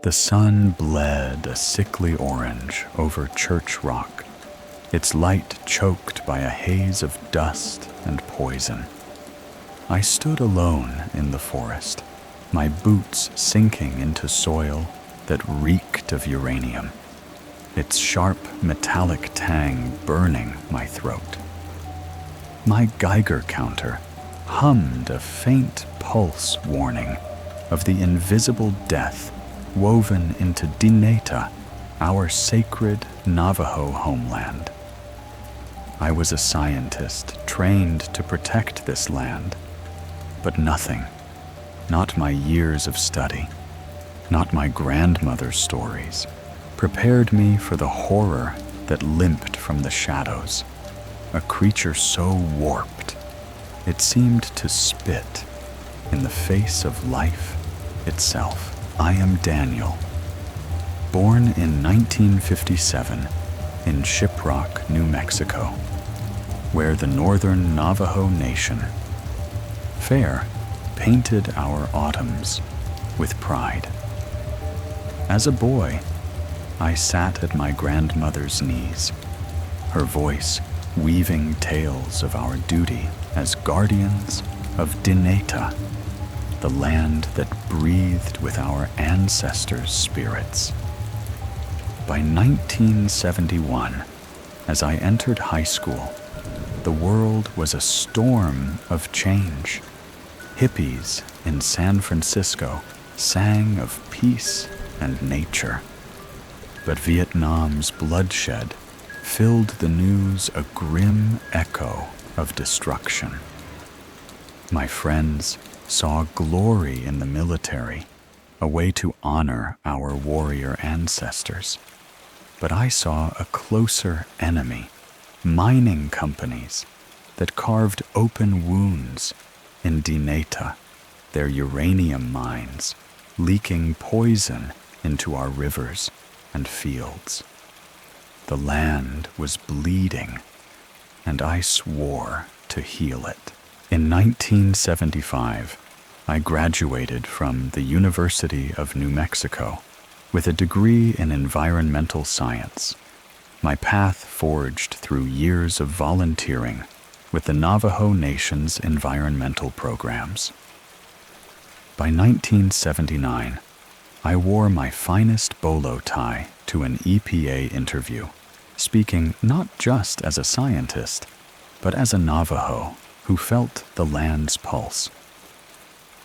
The sun bled a sickly orange over Church Rock, its light choked by a haze of dust and poison. I stood alone in the forest, my boots sinking into soil that reeked of uranium, its sharp metallic tang burning my throat. My Geiger counter hummed a faint pulse warning of the invisible death woven into Dineta, our sacred Navajo homeland. I was a scientist trained to protect this land, but nothing, not my years of study, not my grandmother's stories, prepared me for the horror that limped from the shadows, a creature so warped it seemed to spit in the face of life itself. I am Daniel, born in 1957 in Shiprock, New Mexico, where the northern Navajo Nation fair painted our autumns with pride. As a boy, I sat at my grandmother's knees, her voice weaving tales of our duty as guardians of Dineta, the land that breathed with our ancestors' spirits. By 1971, as I entered high school, the world was a storm of change. Hippies in San Francisco sang of peace and nature, but Vietnam's bloodshed filled the news a grim echo of destruction. My friends saw glory in the military, a way to honor our warrior ancestors. But I saw a closer enemy, mining companies that carved open wounds in Dineta, their uranium mines, leaking poison into our rivers and fields. The land was bleeding, and I swore to heal it. In 1975, I graduated from the University of New Mexico with a degree in environmental science, my path forged through years of volunteering with the Navajo Nation's environmental programs. By 1979, I wore my finest bolo tie to an EPA interview, speaking not just as a scientist, but as a Navajo who felt the land's pulse.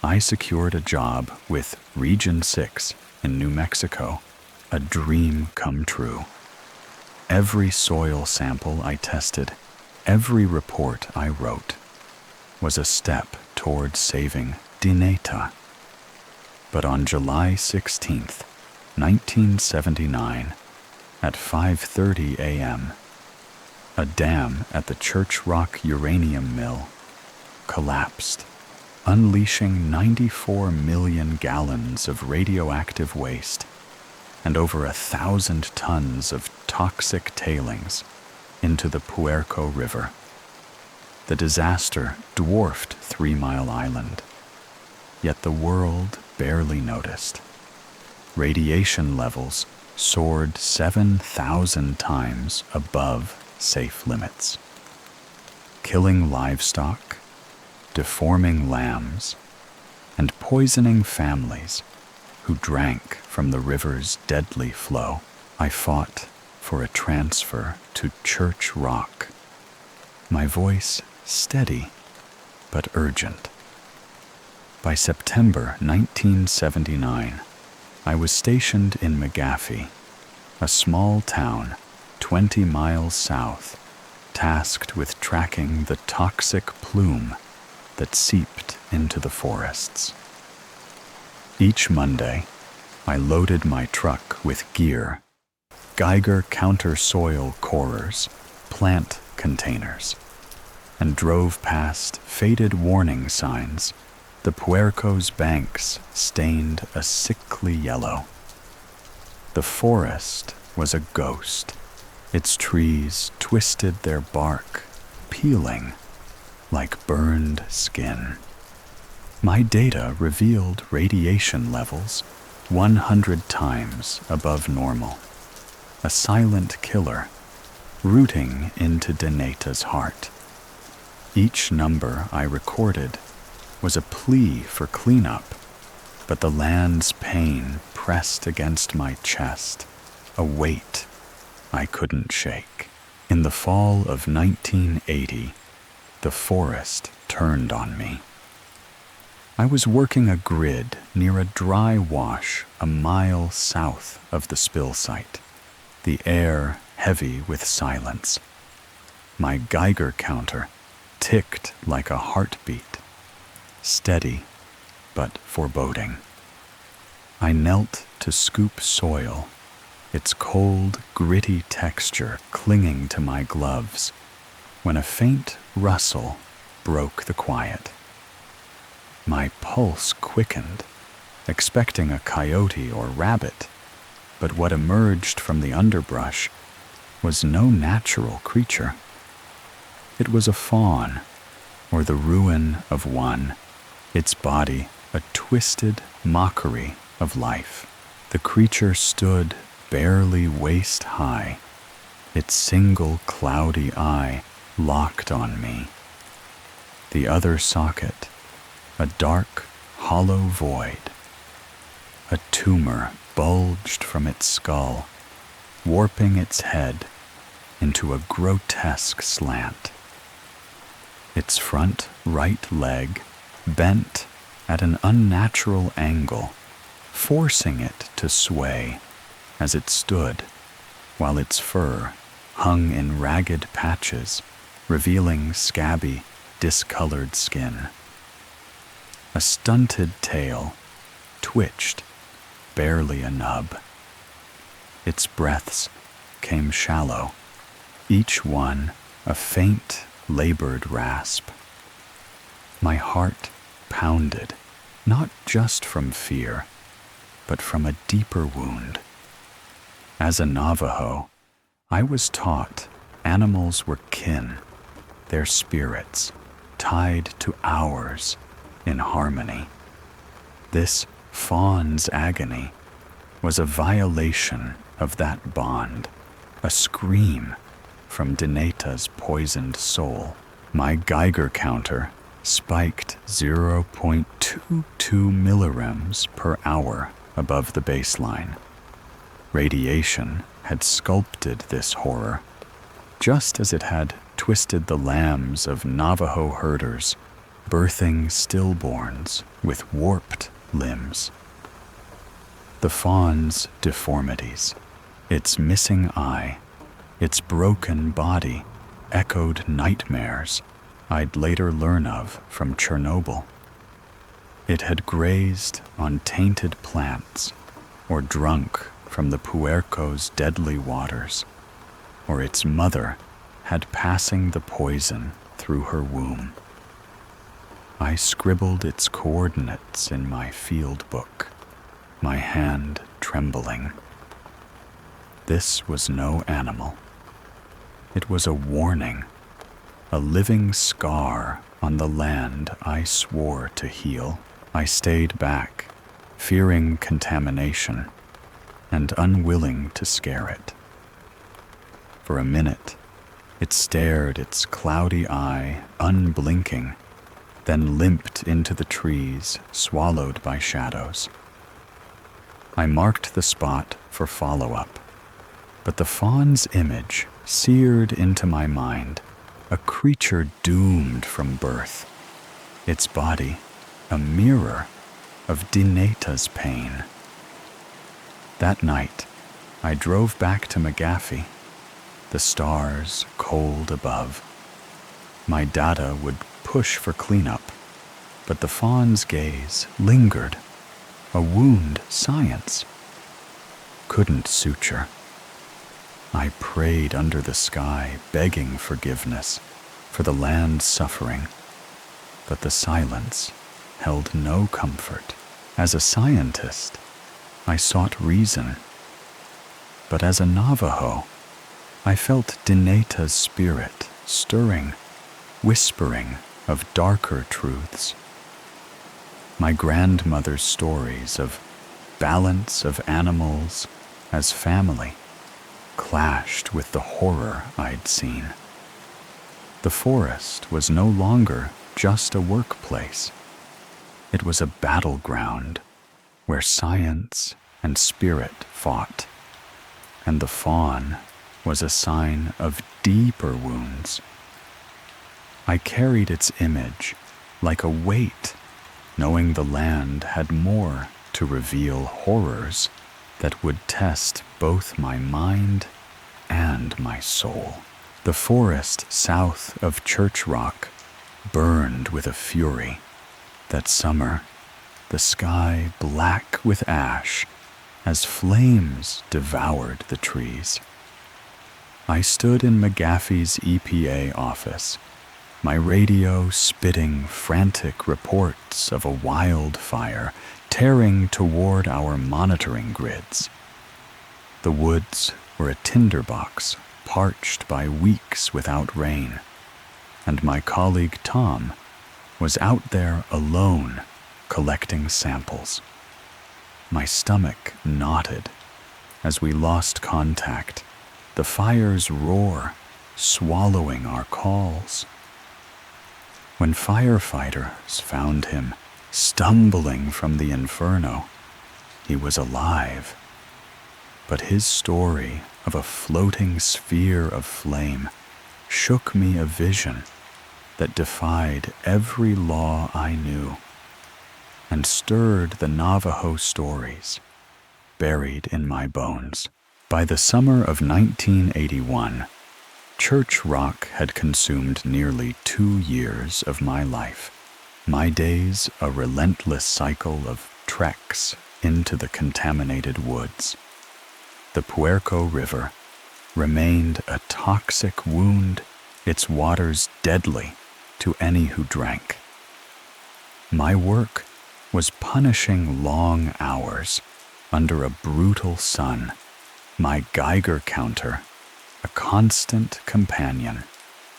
I secured a job with Region 6 in New Mexico, a dream come true. Every soil sample I tested, every report I wrote, was a step toward saving Dineta. But on July 16th, 1979, at 5:30 a.m., a dam at the Church Rock uranium mill collapsed, unleashing 94 million gallons of radioactive waste and over 1,000 tons of toxic tailings into the Puerco River. The disaster dwarfed 3 Mile Island, yet the world barely noticed. Radiation levels soared 7,000 times above safe limits, killing livestock, deforming lambs, and poisoning families who drank from the river's deadly flow. I fought for a transfer to Church Rock, my voice steady but urgent. By September 1979, I was stationed in McGaffey, a small town 20 miles south, tasked with tracking the toxic plume that seeped into the forests. Each Monday, I loaded my truck with gear, Geiger counter soil corers, plant containers, and drove past faded warning signs, the Puerco's banks stained a sickly yellow. The forest was a ghost, its trees twisted their bark, peeling like burned skin. My data revealed radiation levels 100 times above normal. A silent killer, rooting into Dineta's heart. Each number I recorded was a plea for cleanup, but the land's pain pressed against my chest, a weight I couldn't shake. In the fall of 1980, the forest turned on me. I was working a grid near a dry wash a mile south of the spill site, the air heavy with silence. My Geiger counter ticked like a heartbeat, steady but foreboding. I knelt to scoop soil, its cold, gritty texture clinging to my gloves, when a faint rustle broke the quiet. My pulse quickened, expecting a coyote or rabbit, but what emerged from the underbrush was no natural creature. It was a fawn, or the ruin of one, its body a twisted mockery of life. The creature stood barely waist high, its single cloudy eye locked on me. The other socket, a dark, hollow void. A tumor bulged from its skull, warping its head into a grotesque slant. Its front right leg bent at an unnatural angle, forcing it to sway as it stood, while its fur hung in ragged patches, revealing scabby, discolored skin. A stunted tail twitched, barely a nub. Its breaths came shallow, each one a faint, labored rasp. My heart pounded, not just from fear, but from a deeper wound. As a Navajo, I was taught animals were kin, their spirits tied to ours in harmony. This fawn's agony was a violation of that bond, a scream from Dineta's poisoned soul. My Geiger counter spiked 0.22 millirems per hour above the baseline. Radiation had sculpted this horror, just as it had twisted the lambs of Navajo herders, birthing stillborns with warped limbs. The fawn's deformities, its missing eye, its broken body, echoed nightmares I'd later learn of from Chernobyl. It had grazed on tainted plants, or drunk from the Puerco's deadly waters, or its mother had passing the poison through her womb. I scribbled its coordinates in my field book, my hand trembling. This was no animal. It was a warning, a living scar on the land I swore to heal. I stayed back, fearing contamination and unwilling to scare it. For a minute, it stared its cloudy eye, unblinking, then limped into the trees, swallowed by shadows. I marked the spot for follow-up, but the fawn's image seared into my mind, a creature doomed from birth, its body a mirror of Dineta's pain. That night, I drove back to McGaffey, the stars cold above. My data would push for cleanup, but the fawn's gaze lingered, a wound science couldn't suture. I prayed under the sky, begging forgiveness for the land's suffering, but the silence held no comfort. As a scientist, I sought reason, but as a Navajo, I felt Dineta's spirit stirring, whispering of darker truths. My grandmother's stories of balance of animals as family clashed with the horror I'd seen. The forest was no longer just a workplace. It was a battleground where science and spirit fought, and the fawn was a sign of deeper wounds. I carried its image like a weight, knowing the land had more to reveal horrors that would test both my mind and my soul. The forest south of Church Rock burned with a fury. That summer, the sky black with ash as flames devoured the trees. I stood in McGaffey's EPA office, my radio spitting frantic reports of a wildfire tearing toward our monitoring grids. The woods were a tinderbox parched by weeks without rain, and my colleague Tom was out there alone collecting samples. My stomach knotted as we lost contact, the fire's roar swallowing our calls. When firefighters found him stumbling from the inferno, he was alive. But his story of a floating sphere of flame shook me a vision that defied every law I knew and stirred the Navajo stories buried in my bones. By the summer of 1981, Church Rock had consumed nearly 2 years of my life, my days a relentless cycle of treks into the contaminated woods. The Puerco River remained a toxic wound, its waters deadly to any who drank. My work was punishing long hours under a brutal sun, my Geiger counter a constant companion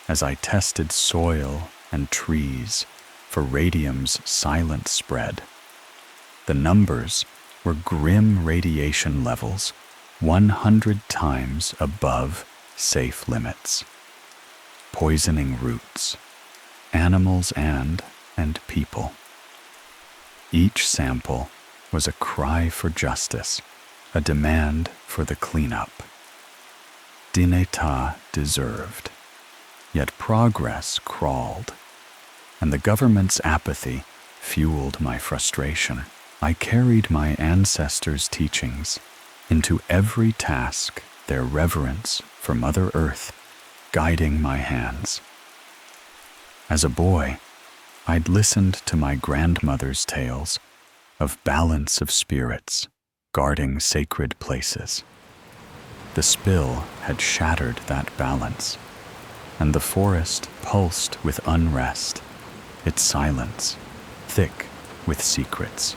as I tested soil and trees for radium's silent spread. The numbers were grim radiation levels 100 times above safe limits, poisoning roots, animals and people. Each sample was a cry for justice, a demand for the cleanup. Dineta deserved, yet progress crawled, and the government's apathy fueled my frustration. I carried my ancestors' teachings into every task, their reverence for Mother Earth guiding my hands. As a boy, I'd listened to my grandmother's tales of balance of spirits guarding sacred places. The spill had shattered that balance, and the forest pulsed with unrest, its silence thick with secrets.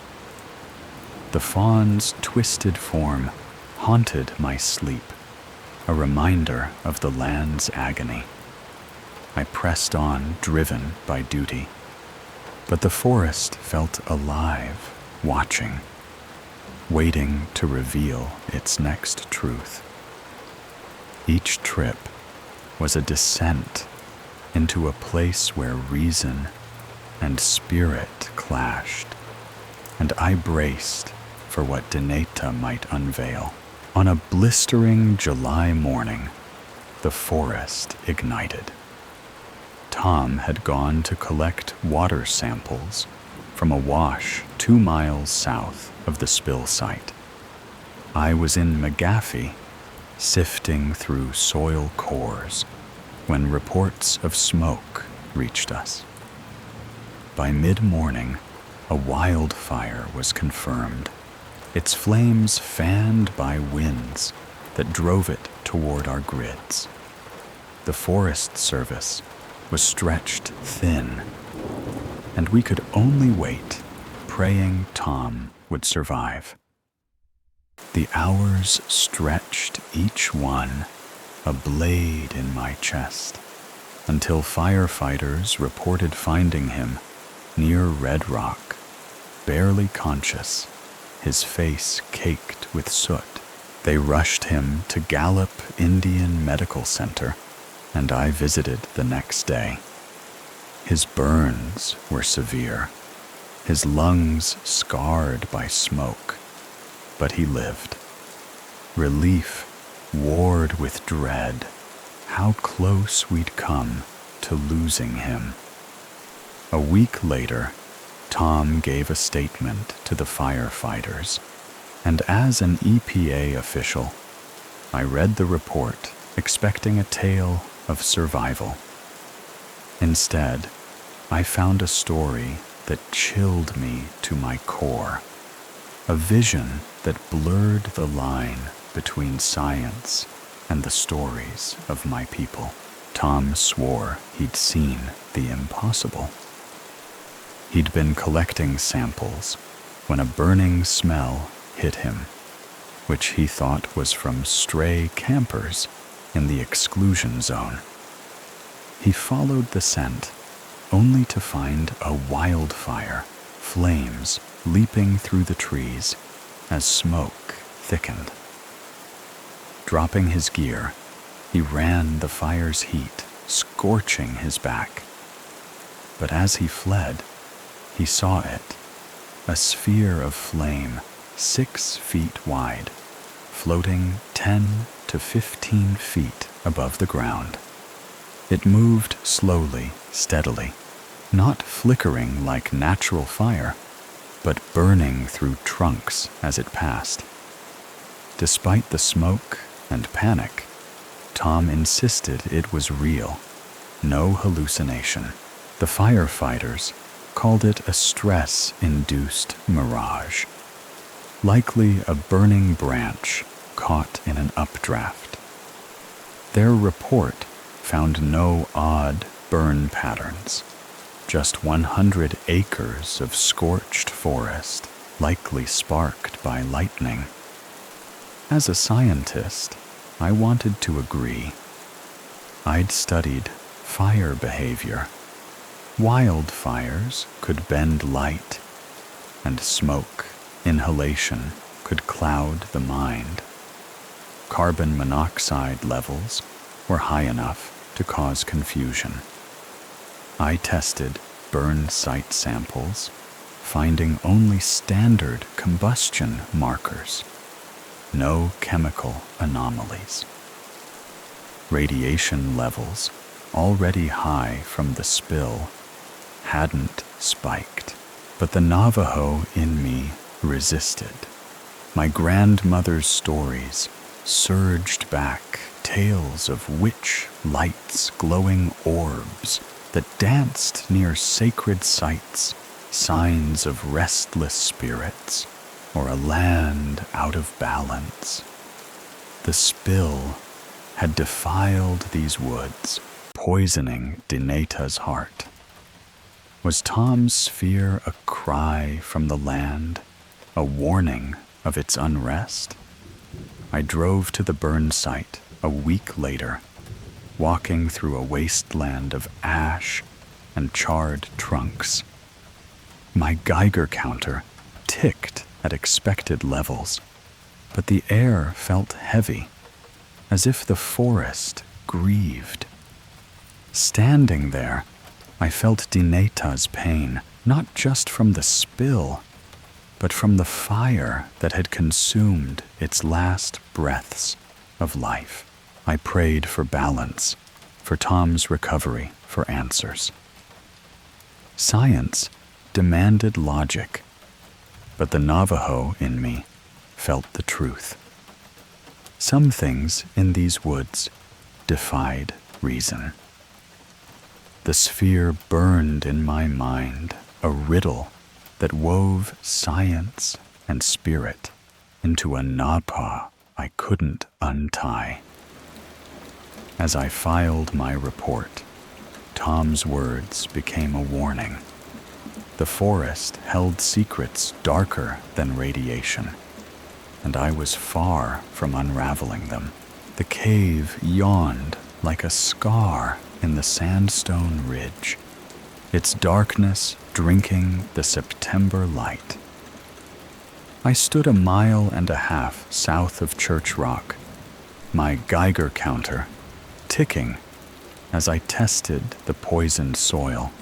The fawn's twisted form haunted my sleep, a reminder of the land's agony. I pressed on, driven by duty, but the forest felt alive, watching, waiting to reveal its next truth. Each trip was a descent into a place where reason and spirit clashed, and I braced for what Dineta might unveil. On a blistering July morning, the forest ignited. Tom had gone to collect water samples from a wash 2 miles south of the spill site. I was in McGaffey, sifting through soil cores when reports of smoke reached us. By mid-morning, a wildfire was confirmed, its flames fanned by winds that drove it toward our grids. The Forest Service was stretched thin, and we could only wait, praying Tom would survive. The hours stretched, each one a blade in my chest, until firefighters reported finding him near Red Rock, barely conscious his face caked with soot. They rushed him to Gallup Indian Medical Center, and I visited the next day. His burns were severe, his lungs scarred by smoke, but he lived. Relief warred with dread, how close we'd come to losing him. A week later, Tom gave a statement to the firefighters, and as an EPA official, I read the report expecting a tale of survival. Instead, I found a story that chilled me to my core, a vision that blurred the line between science and the stories of my people. Tom swore he'd seen the impossible. He'd been collecting samples when a burning smell hit him, which he thought was from stray campers in the exclusion zone. He followed the scent, only to find a wildfire, flames leaping through the trees as smoke thickened. Dropping his gear, he ran the fire's heat, scorching his back. But as he fled, he saw it, a sphere of flame 6 feet wide, floating 10 to 15 feet above the ground. It moved slowly, steadily, not flickering like natural fire, but burning through trunks as it passed. Despite the smoke and panic, Tom insisted it was real, no hallucination. The firefighters called it a stress-induced mirage, likely a burning branch caught in an updraft. Their report found no odd burn patterns, just 100 acres of scorched forest, likely sparked by lightning. As a scientist, I wanted to agree. I'd studied fire behavior. Wildfires could bend light, and smoke, inhalation, could cloud the mind. Carbon monoxide levels were high enough to cause confusion. I tested burn site samples, finding only standard combustion markers, no chemical anomalies. Radiation levels, already high from the spill, hadn't spiked, but the Navajo in me resisted. My grandmother's stories surged back, tales of witch lights, glowing orbs that danced near sacred sites, signs of restless spirits, or a land out of balance. The spill had defiled these woods, poisoning Dineta's heart. Was Tom's sphere a cry from the land, a warning of its unrest? I drove to the burn site a week later, walking through a wasteland of ash and charred trunks. My Geiger counter ticked at expected levels, but the air felt heavy, as if the forest grieved. Standing there, I felt Dineta's pain, not just from the spill, but from the fire that had consumed its last breaths of life. I prayed for balance, for Tom's recovery, for answers. Science demanded logic, but the Navajo in me felt the truth. Some things in these woods defied reason. The sphere burned in my mind, a riddle that wove science and spirit into a knotpaw I couldn't untie. As I filed my report, Tom's words became a warning. The forest held secrets darker than radiation, and I was far from unraveling them. The cave yawned like a scar in the sandstone ridge, its darkness drinking the September light. I stood 1.5 miles south of Church Rock, my Geiger counter ticking as I tested the poisoned soil.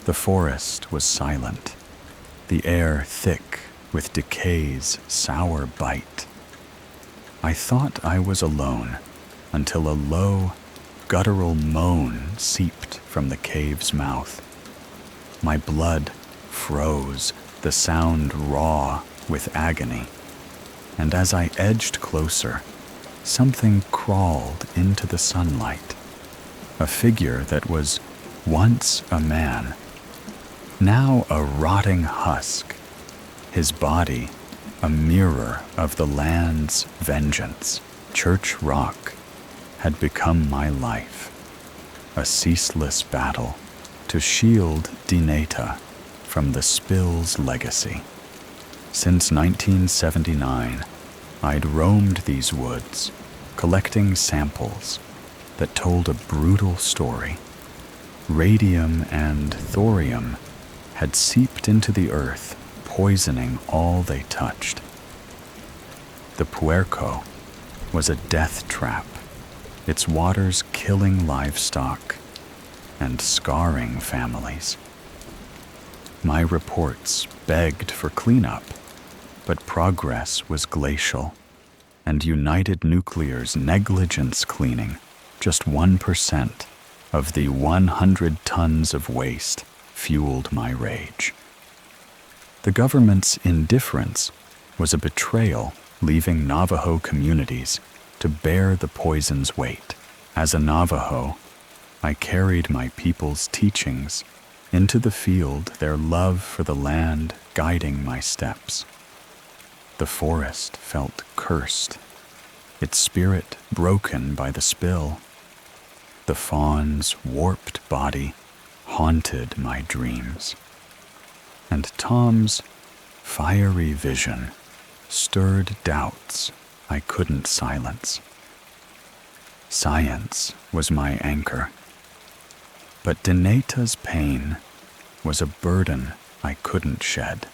The forest was silent, the air thick with decay's sour bite. I thought I was alone until a low, guttural moan seeped from the cave's mouth. My blood froze, the sound raw with agony, and as I edged closer, something crawled into the sunlight, a figure that was once a man, now a rotting husk, his body a mirror of the land's vengeance. Church Rock had become my life, a ceaseless battle to shield Dineta from the spill's legacy. Since 1979, I'd roamed these woods, collecting samples that told a brutal story. Radium and thorium had seeped into the earth, poisoning all they touched. The Puerco was a death trap, its waters killing livestock and scarring families. My reports begged for cleanup, but progress was glacial, and United Nuclear's negligence cleaning just 1% of the 100 tons of waste fueled my rage. The government's indifference was a betrayal, leaving Navajo communities to bear the poison's weight. As a Navajo, I carried my people's teachings into the field, their love for the land guiding my steps. The forest felt cursed, its spirit broken by the spill. The fawn's warped body haunted my dreams, and Tom's fiery vision stirred doubts I couldn't silence. Science was my anchor, but Dineta's pain was a burden I couldn't shed.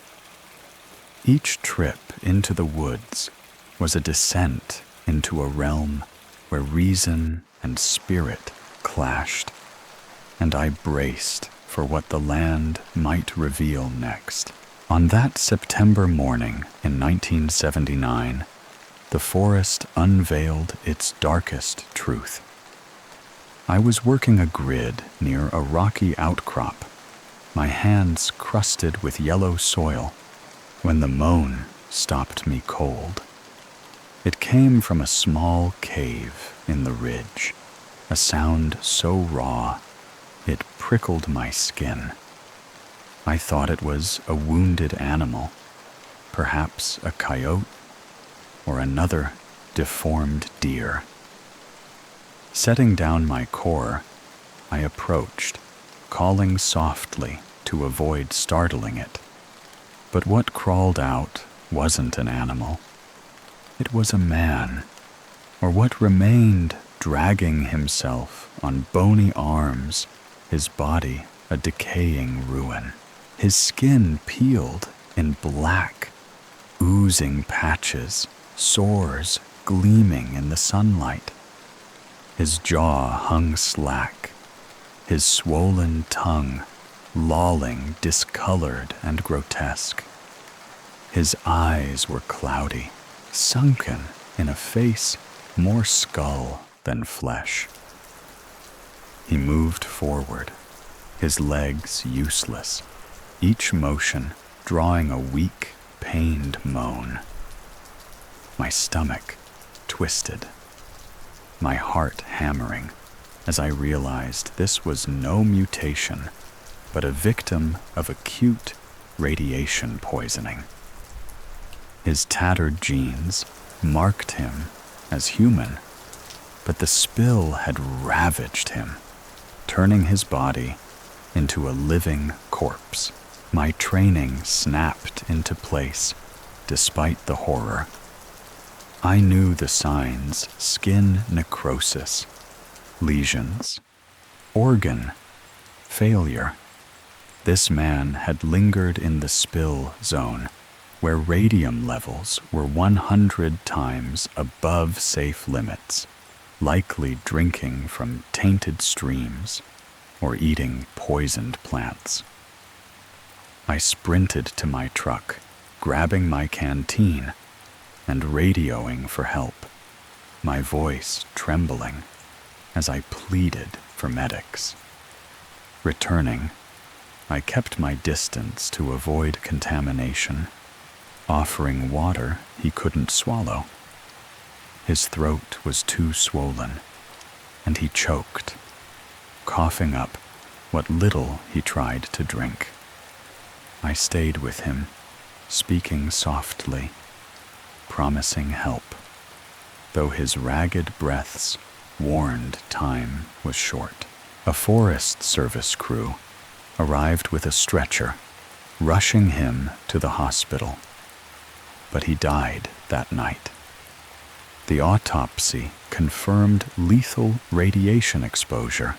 Each trip into the woods was a descent into a realm where reason and spirit clashed, and I braced for what the land might reveal next. On that September morning in 1979, the forest unveiled its darkest truth. I was working a grid near a rocky outcrop, my hands crusted with yellow soil, when the moan stopped me cold. It came from a small cave in the ridge, a sound so raw it prickled my skin. I thought it was a wounded animal, perhaps a coyote or another deformed deer. Setting down my core, I approached, calling softly to avoid startling it. But what crawled out wasn't an animal. It was a man, or what remained, dragging himself on bony arms, his body a decaying ruin. His skin peeled in black, oozing patches, sores gleaming in the sunlight. His jaw hung slack, his swollen tongue lolling, discolored and grotesque. His eyes were cloudy, sunken in a face more skull than flesh. He moved forward, his legs useless, each motion drawing a weak, pained moan. My stomach twisted, my heart hammering as I realized this was no mutation, but a victim of acute radiation poisoning. His tattered jeans marked him as human, but the spill had ravaged him, turning his body into a living corpse. My training snapped into place despite the horror. I knew the signs: skin necrosis, lesions, organ failure. This man had lingered in the spill zone, where radium levels were 100 times above safe limits, likely drinking from tainted streams or eating poisoned plants. I sprinted to my truck, grabbing my canteen and radioing for help, my voice trembling as I pleaded for medics. Returning, I kept my distance to avoid contamination, offering water he couldn't swallow. His throat was too swollen, and he choked, coughing up what little he tried to drink. I stayed with him, speaking softly, promising help, though his ragged breaths warned time was short. A Forest Service crew arrived with a stretcher, rushing him to the hospital. But he died that night. The autopsy confirmed lethal radiation exposure.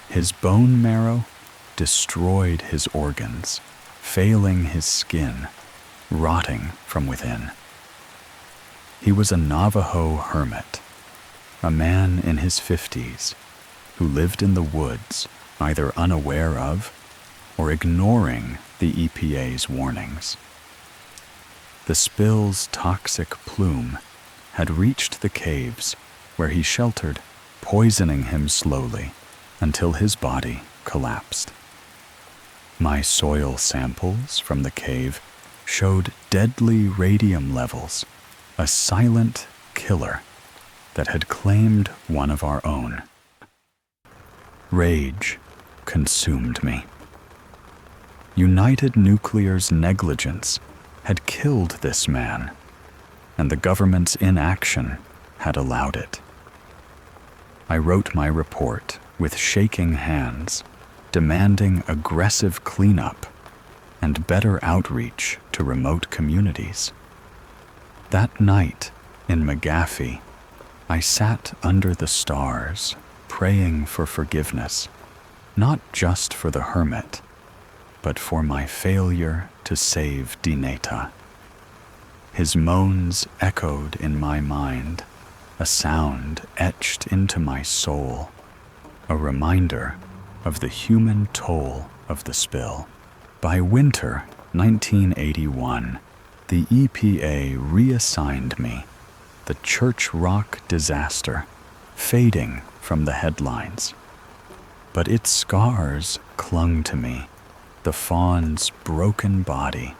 His bone marrow destroyed his organs, failing his skin, rotting from within. He was a Navajo hermit, a man in his 50s who lived in the woods, either unaware of or ignoring the EPA's warnings. The spill's toxic plume had reached the caves where he sheltered, poisoning him slowly until his body collapsed. My soil samples from the cave showed deadly radium levels, a silent killer that had claimed one of our own. Rage consumed me. United Nuclear's negligence had killed this man, and the government's inaction had allowed it. I wrote my report with shaking hands, demanding aggressive cleanup and better outreach to remote communities. That night in McGaffey, I sat under the stars, praying for forgiveness, not just for the hermit, but for my failure to save Dineta. His moans echoed in my mind, a sound etched into my soul, a reminder of the human toll of the spill. By winter 1981, the EPA reassigned me the Church Rock disaster, fading from the headlines. But its scars clung to me, the fawn's broken body,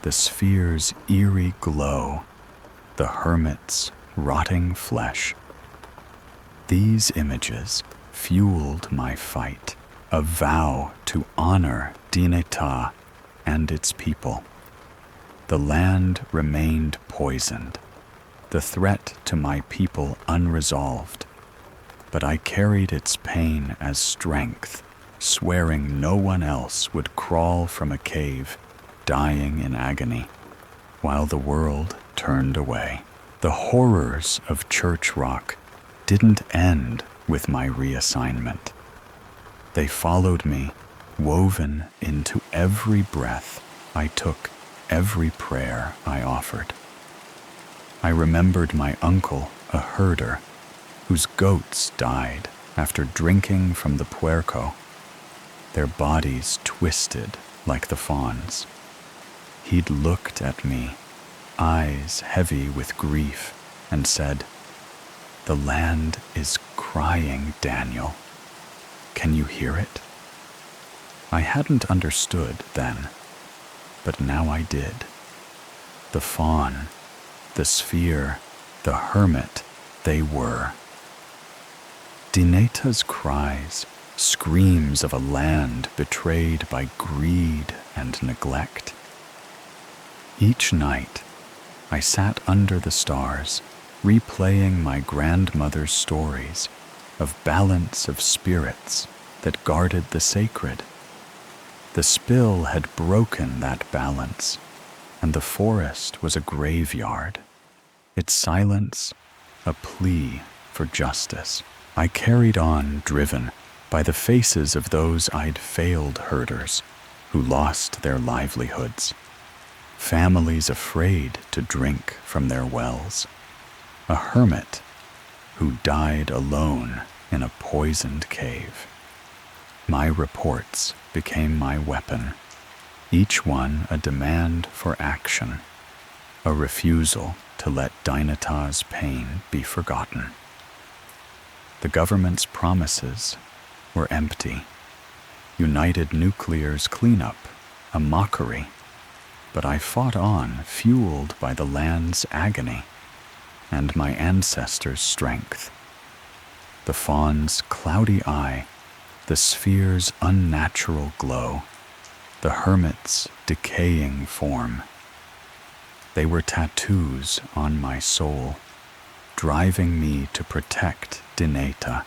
the sphere's eerie glow, the hermit's rotting flesh. These images fueled my fight, a vow to honor Dineta and its people. The land remained poisoned, the threat to my people unresolved, but I carried its pain as strength, swearing no one else would crawl from a cave, dying in agony, while the world turned away. The horrors of Church Rock didn't end with my reassignment. They followed me, woven into every breath I took, every prayer I offered. I remembered my uncle, a herder, whose goats died after drinking from the puerco, their bodies twisted like the fawn's. He'd looked at me, eyes heavy with grief, and said, "The land is crying, Daniel. Can you hear it?" I hadn't understood then, but now I did. The fawn, the sphere, the hermit, they were. Dineta's cries, screams of a land betrayed by greed and neglect. Each night, I sat under the stars, replaying my grandmother's stories of balance of spirits that guarded the sacred. The spill had broken that balance, and the forest was a graveyard, its silence a plea for justice. I carried on, driven by the faces of those I'd failed herders who lost their livelihoods. families afraid to drink from their wells, a hermit who died alone in a poisoned cave. My reports became my weapon, each one a demand for action, a refusal to let Dynata's pain be forgotten. The government's promises were empty. United Nuclear's cleanup, a mockery, but I fought on, fueled by the land's agony and my ancestors' strength. The fawn's cloudy eye, the sphere's unnatural glow, the hermit's decaying form. They were tattoos on my soul, driving me to protect Dynata,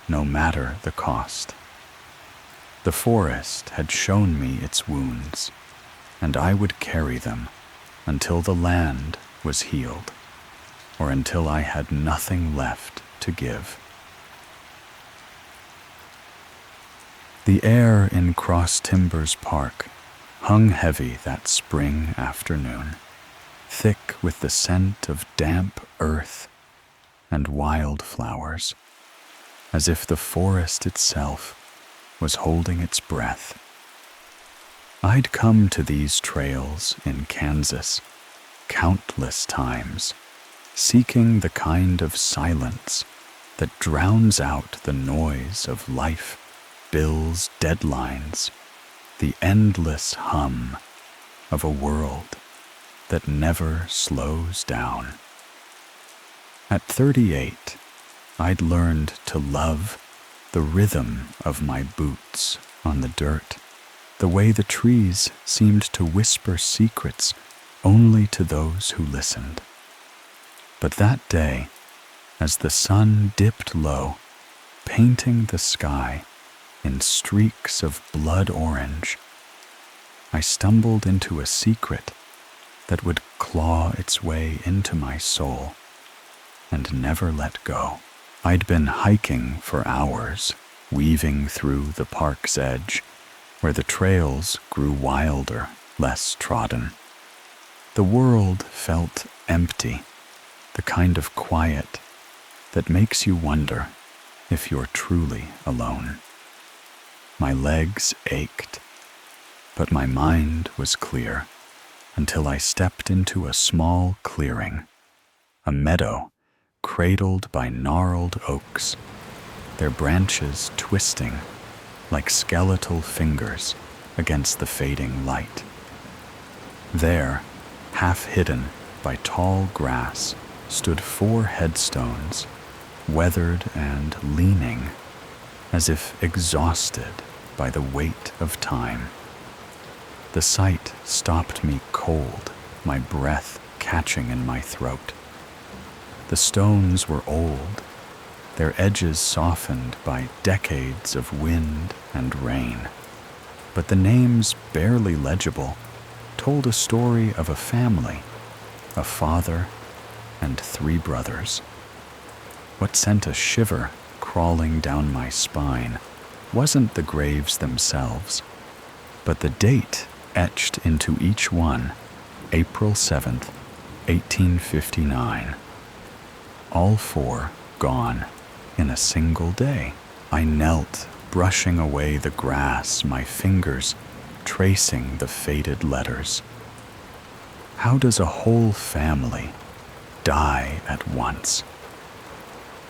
no matter the cost. The forest had shown me its wounds, and I would carry them until the land was healed, or until I had nothing left to give. The air in Cross Timbers Park hung heavy that spring afternoon, thick with the scent of damp earth and wildflowers, as if the forest itself was holding its breath. I'd come to these trails in Kansas countless times, seeking the kind of silence that drowns out the noise of life, bills, deadlines, the endless hum of a world that never slows down. At 38, I'd learned to love the rhythm of my boots on the dirt, the way the trees seemed to whisper secrets only to those who listened. But that day, as the sun dipped low, painting the sky in streaks of blood orange, I stumbled into a secret that would claw its way into my soul and never let go. I'd been hiking for hours, weaving through the park's edge, where the trails grew wilder, less trodden. The world felt empty, the kind of quiet that makes you wonder if you're truly alone. My legs ached, but my mind was clear until I stepped into a small clearing, a meadow cradled by gnarled oaks, their branches twisting like skeletal fingers against the fading light. There, half hidden by tall grass, stood 4 headstones, weathered and leaning, as if exhausted by the weight of time. The sight stopped me cold, my breath catching in my throat. The stones were old, their edges softened by decades of wind and rain, but the names barely legible told a story of a family, a father and 3 brothers. What sent a shiver crawling down my spine wasn't the graves themselves, but the date etched into each one, April 7th, 1859. All 4 gone in a single day. I knelt, brushing away the grass, my fingers tracing the faded letters. How does a whole family die at once?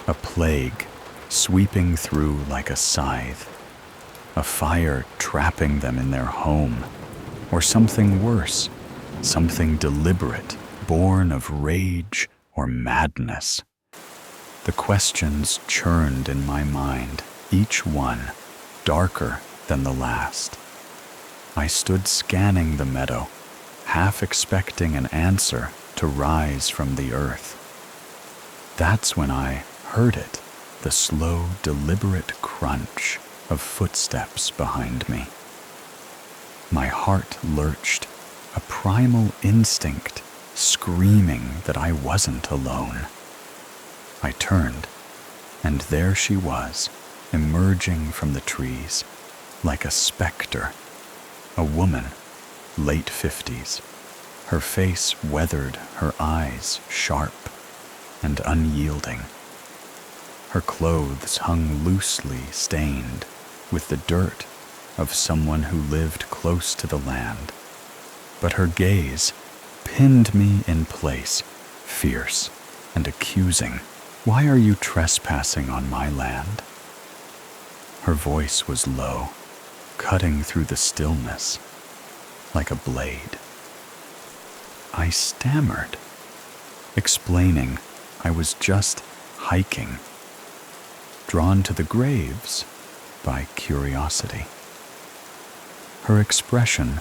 A plague sweeping through like a scythe, a fire trapping them in their home, or something worse, something deliberate, born of rage or madness. The questions churned in my mind, each one darker than the last. I stood scanning the meadow, half expecting an answer to rise from the earth. That's when I heard it, the slow, deliberate crunch of footsteps behind me. My heart lurched, a primal instinct screaming that I wasn't alone. I turned, and there she was, emerging from the trees, like a specter, a woman, late 50s, her face weathered, her eyes sharp and unyielding. Her clothes hung loosely stained with the dirt of someone who lived close to the land, but her gaze pinned me in place, fierce and accusing. "Why are you trespassing on my land?" Her voice was low, cutting through the stillness like a blade. I stammered, explaining I was just hiking, drawn to the graves by curiosity. Her expression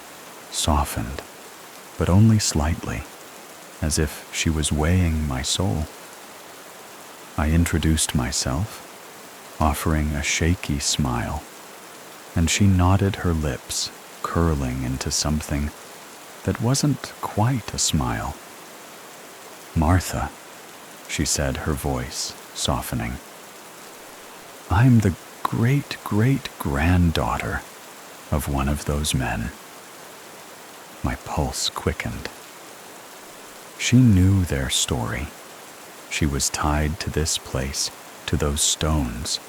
softened, but only slightly, as if she was weighing my soul. I introduced myself, offering a shaky smile, and she nodded, her lips curling into something that wasn't quite a smile. "Martha," she said, her voice softening. "I'm the great-great-granddaughter of one of those men." My pulse quickened. She knew their story. She was tied to this place, to those stones,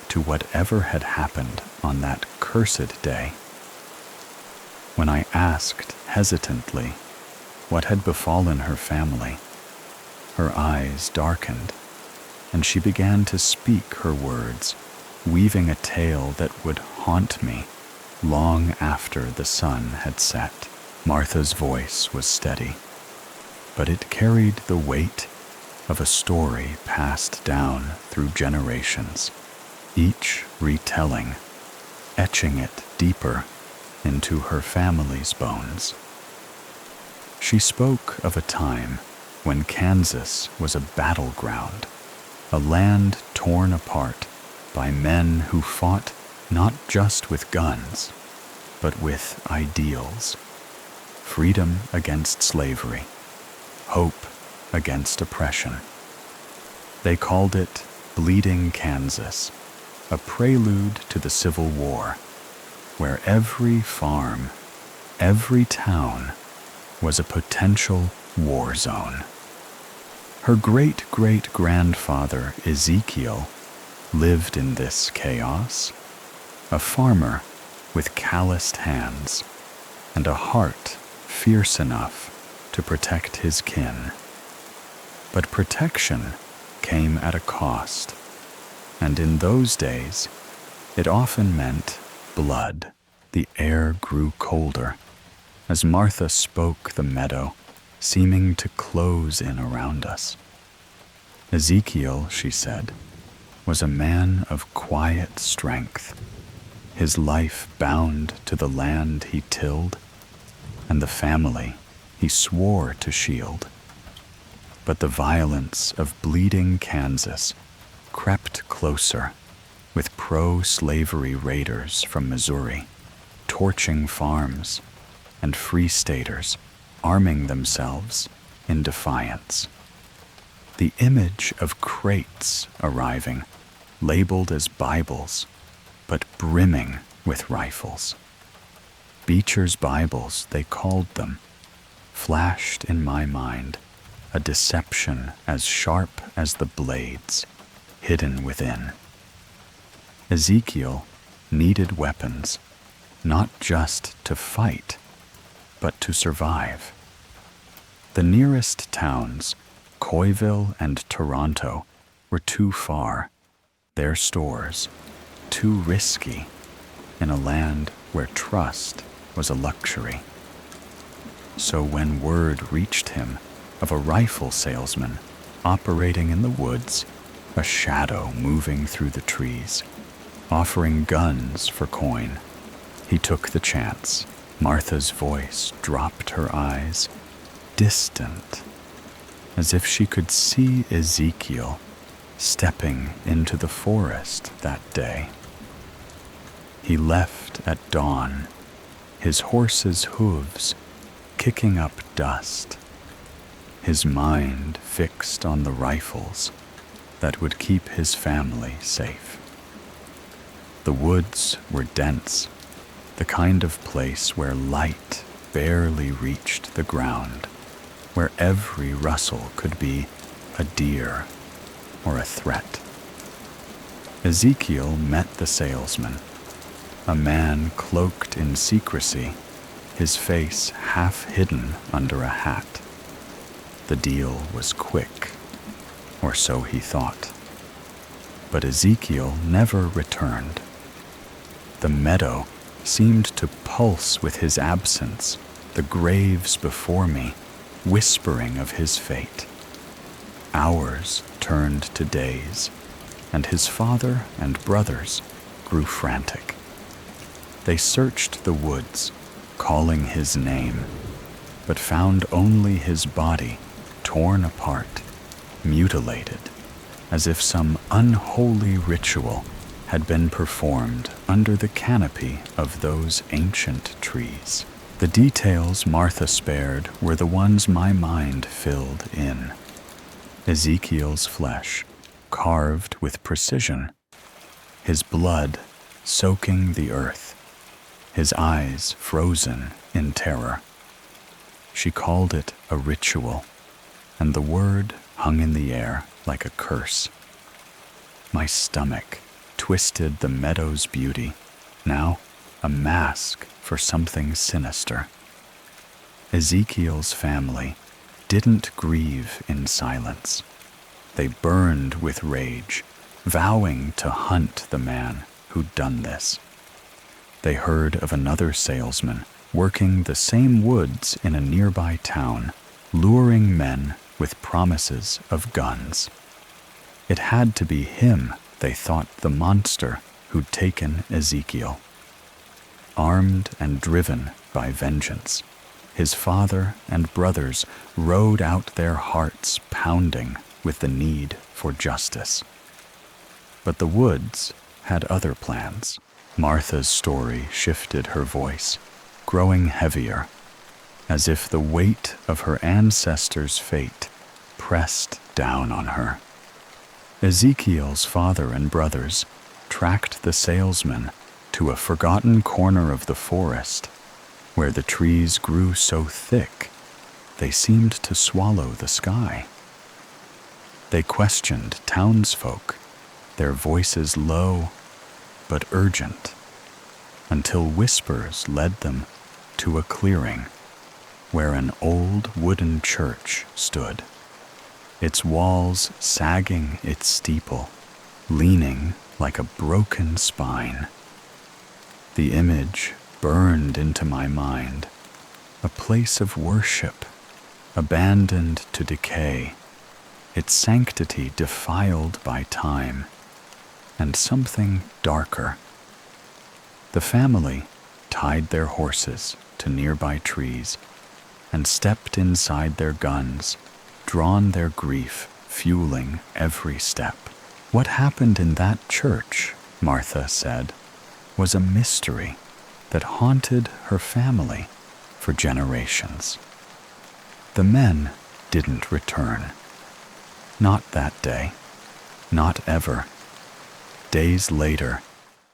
to whatever had happened on that cursed day. When I asked hesitantly what had befallen her family, her eyes darkened, and she began to speak her words, weaving a tale that would haunt me long after the sun had set. Martha's voice was steady, but it carried the weight of a story passed down through generations, each retelling, etching it deeper into her family's bones. She spoke of a time when Kansas was a battleground, a land torn apart by men who fought not just with guns, but with ideals: freedom against slavery, hope against oppression. They called it Bleeding Kansas, a prelude to the Civil War, where every farm, every town was a potential war zone. Her great-great-grandfather Ezekiel lived in this chaos, a farmer with calloused hands and a heart fierce enough to protect his kin. But protection came at a cost, and in those days it often meant blood. The air grew colder as Martha spoke, the meadow seeming to close in around us. Ezekiel, she said, was a man of quiet strength, his life bound to the land he tilled and the family he swore to shield. But the violence of Bleeding Kansas crept closer, with pro-slavery raiders from Missouri torching farms and free staters arming themselves in defiance. The image of crates arriving, labeled as Bibles, but brimming with rifles. Beecher's Bibles, they called them, flashed in my mind, a deception as sharp as the blades hidden within. Ezekiel needed weapons, not just to fight, but to survive. The nearest towns, Coyville and Toronto, were too far, their stores too risky, in a land where trust was a luxury. So when word reached him of a rifle salesman operating in the woods, a shadow moving through the trees, offering guns for coin, he took the chance. Martha's voice dropped, her eyes distant, as if she could see Ezekiel stepping into the forest that day. He left at dawn, his horse's hooves kicking up dust, his mind fixed on the rifles that would keep his family safe. The woods were dense, the kind of place where light barely reached the ground. where every rustle could be a deer or a threat. Ezekiel met the salesman, a man cloaked in secrecy, his face half hidden under a hat. The deal was quick, or so he thought. But Ezekiel never returned. The meadow seemed to pulse with his absence, the graves before me whispering of his fate. Hours turned to days, and his father and brothers grew frantic. They searched the woods, calling his name, but found only his body torn apart, mutilated, as if some unholy ritual had been performed under the canopy of those ancient trees. The details Martha spared were the ones my mind filled in. Ezekiel's flesh, carved with precision, his blood soaking the earth, his eyes frozen in terror. She called it a ritual, and the word hung in the air like a curse. My stomach twisted the meadow's beauty, now a mask for something sinister. Ezekiel's family didn't grieve in silence. They burned with rage, vowing to hunt the man who'd done this. They heard of another salesman working the same woods in a nearby town, luring men with promises of guns. It had to be him, they thought, the monster who'd taken Ezekiel. Armed and driven by vengeance, his father and brothers rode out their hearts pounding with the need for justice. But the woods had other plans. Martha's story shifted her voice, growing heavier, as if the weight of her ancestors' fate pressed down on her. Ezekiel's father and brothers tracked the salesman to a forgotten corner of the forest, where the trees grew so thick they seemed to swallow the sky. They questioned townsfolk, their voices low but urgent, until whispers led them to a clearing where an old wooden church stood, its walls sagging its steeple, leaning like a broken spine. The image burned into my mind, a place of worship, abandoned to decay, its sanctity defiled by time, and something darker. The family tied their horses to nearby trees and stepped inside their guns, drawn their grief fueling every step. What happened in that church, Martha said, was a mystery that haunted her family for generations. The men didn't return. Not that day. Not ever. Days later,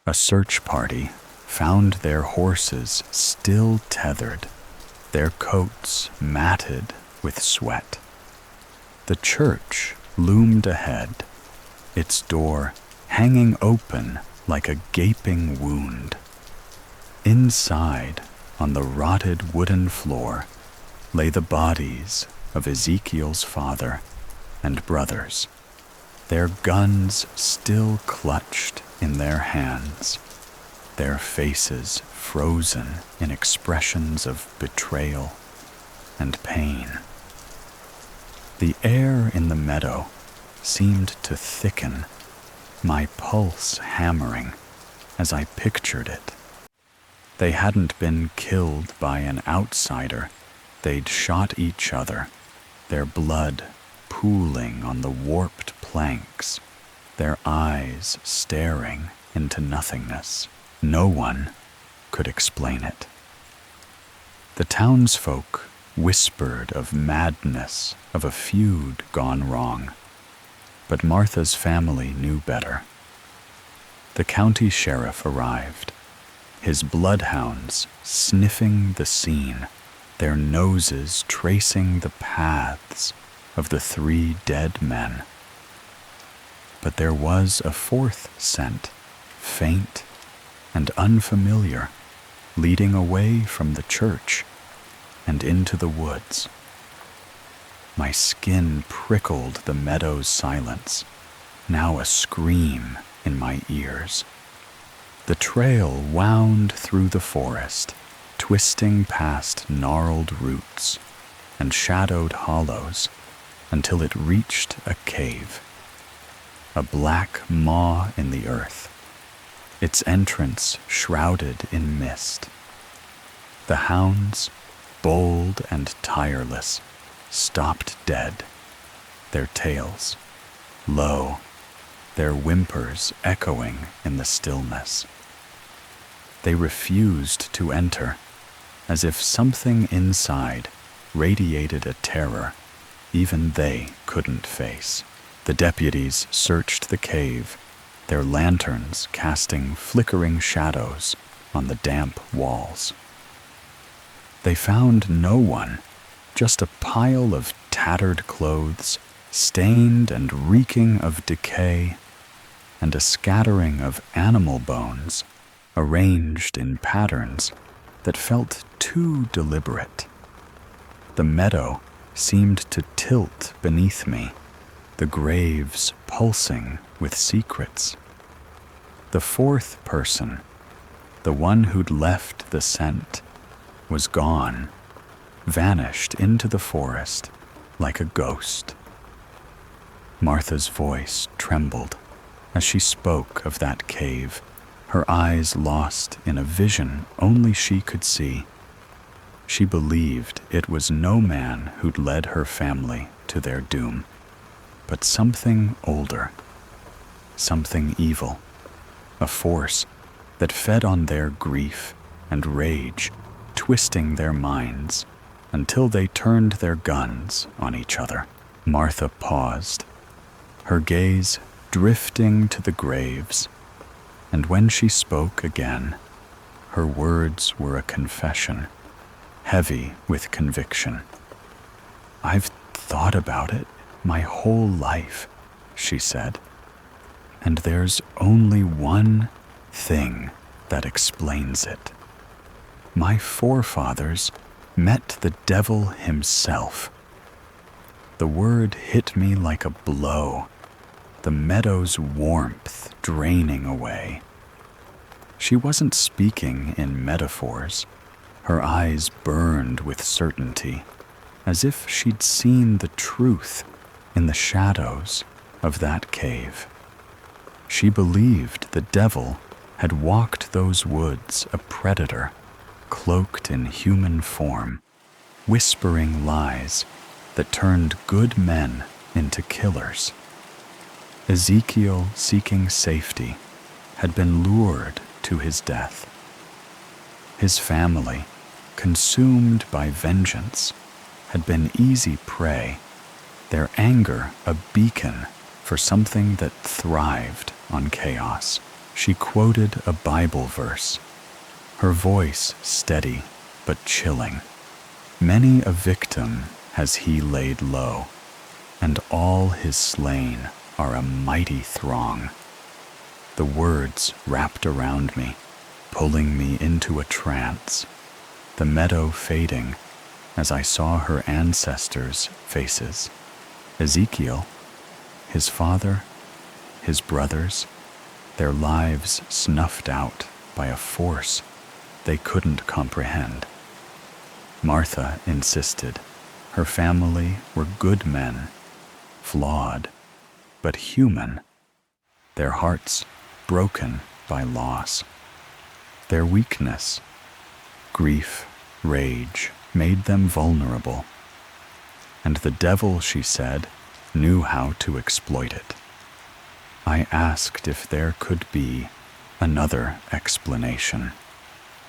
a search party found their horses still tethered, their coats matted with sweat. The church loomed ahead, its door hanging open like a gaping wound. Inside, on the rotted wooden floor, lay the bodies of Ezekiel's father and brothers, their guns still clutched in their hands, their faces frozen in expressions of betrayal and pain. The air in the meadow seemed to thicken, my pulse hammering as I pictured it. They hadn't been killed by an outsider, they'd shot each other, their blood pooling on the warped planks, their eyes staring into nothingness. No one could explain it. The townsfolk whispered of madness, of a feud gone wrong, but Martha's family knew better. The county sheriff arrived, his bloodhounds sniffing the scene, their noses tracing the paths of the 3 dead men. But there was a 4th scent, faint and unfamiliar, leading away from the church and into the woods. My skin prickled the meadow's silence, now a scream in my ears. The trail wound through the forest, twisting past gnarled roots and shadowed hollows until it reached a cave, a black maw in the earth, its entrance shrouded in mist. The hounds, bold and tireless, stopped dead, their tails low, their whimpers echoing in the stillness. They refused to enter, as if something inside radiated a terror even they couldn't face. The deputies searched the cave, their lanterns casting flickering shadows on the damp walls. They found no one, just a pile of tattered clothes, stained and reeking of decay, and a scattering of animal bones arranged in patterns that felt too deliberate. The meadow seemed to tilt beneath me, the graves pulsing with secrets. The 4th person, the one who'd left the scent, was gone, vanished into the forest like a ghost. Martha's voice trembled as she spoke of that cave, her eyes lost in a vision only she could see. She believed it was no man who'd led her family to their doom, but something older, something evil, a force that fed on their grief and rage, twisting their minds until they turned their guns on each other. Martha paused, her gaze drifting to the graves, and when she spoke again, her words were a confession, heavy with conviction. "I've thought about it my whole life," she said, "and there's only one thing that explains it. My forefathers met the devil himself." The word hit me like a blow, the meadow's warmth draining away. She wasn't speaking in metaphors. Her eyes burned with certainty, as if she'd seen the truth in the shadows of that cave. She believed the devil had walked those woods a predator, cloaked in human form, whispering lies that turned good men into killers. Ezekiel, seeking safety, had been lured to his death. His family, consumed by vengeance, had been easy prey, their anger a beacon for something that thrived on chaos. She quoted a Bible verse, her voice steady but chilling. "Many a victim has he laid low, and all his slain are a mighty throng." The words wrapped around me, pulling me into a trance, the meadow fading as I saw her ancestors' faces. Ezekiel, his father, his brothers, their lives snuffed out by a force they couldn't comprehend. Martha insisted her family were good men, flawed, but human, their hearts broken by loss. Their weakness, grief, rage, made them vulnerable, and the devil, she said, knew how to exploit it. I asked if there could be another explanation,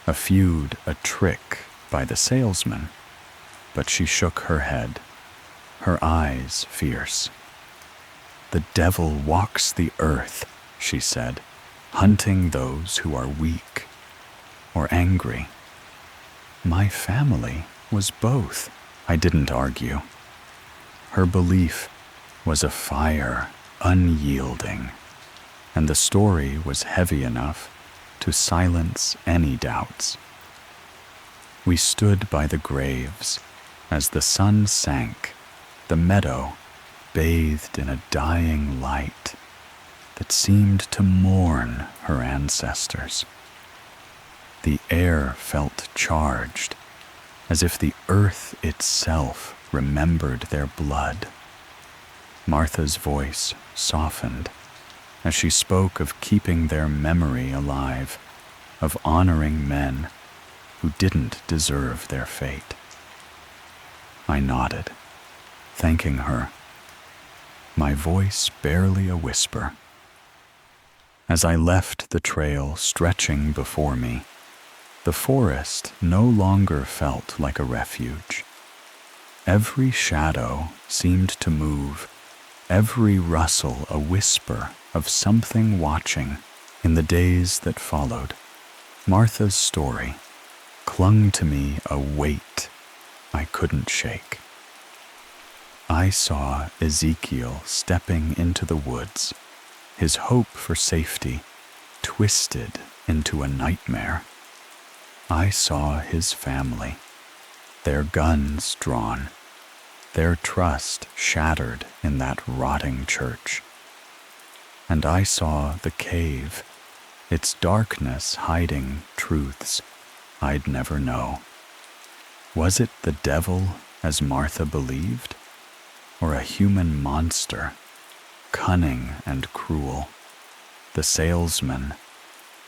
a feud, a trick by the salesman, but she shook her head, her eyes fierce. "The devil walks the earth," she said, "hunting those who are weak or angry. My family was both. I didn't argue. Her belief was a fire unyielding, and the story was heavy enough to silence any doubts. We stood by the graves as the sun sank, the meadow bathed in a dying light that seemed to mourn her ancestors. The air felt charged, as if the earth itself remembered their blood. Martha's voice softened as she spoke of keeping their memory alive, of honoring men who didn't deserve their fate. I nodded, thanking her, my voice barely a whisper. As I left the trail stretching before me, the forest no longer felt like a refuge. Every shadow seemed to move, every rustle a whisper of something watching. In the days that followed, Martha's story clung to me a weight I couldn't shake. I saw Ezekiel stepping into the woods, his hope for safety twisted into a nightmare. I saw his family, their guns drawn, their trust shattered in that rotting church. And I saw the cave, its darkness hiding truths I'd never know. Was it the devil, as Martha believed, or a human monster, cunning and cruel, the salesman,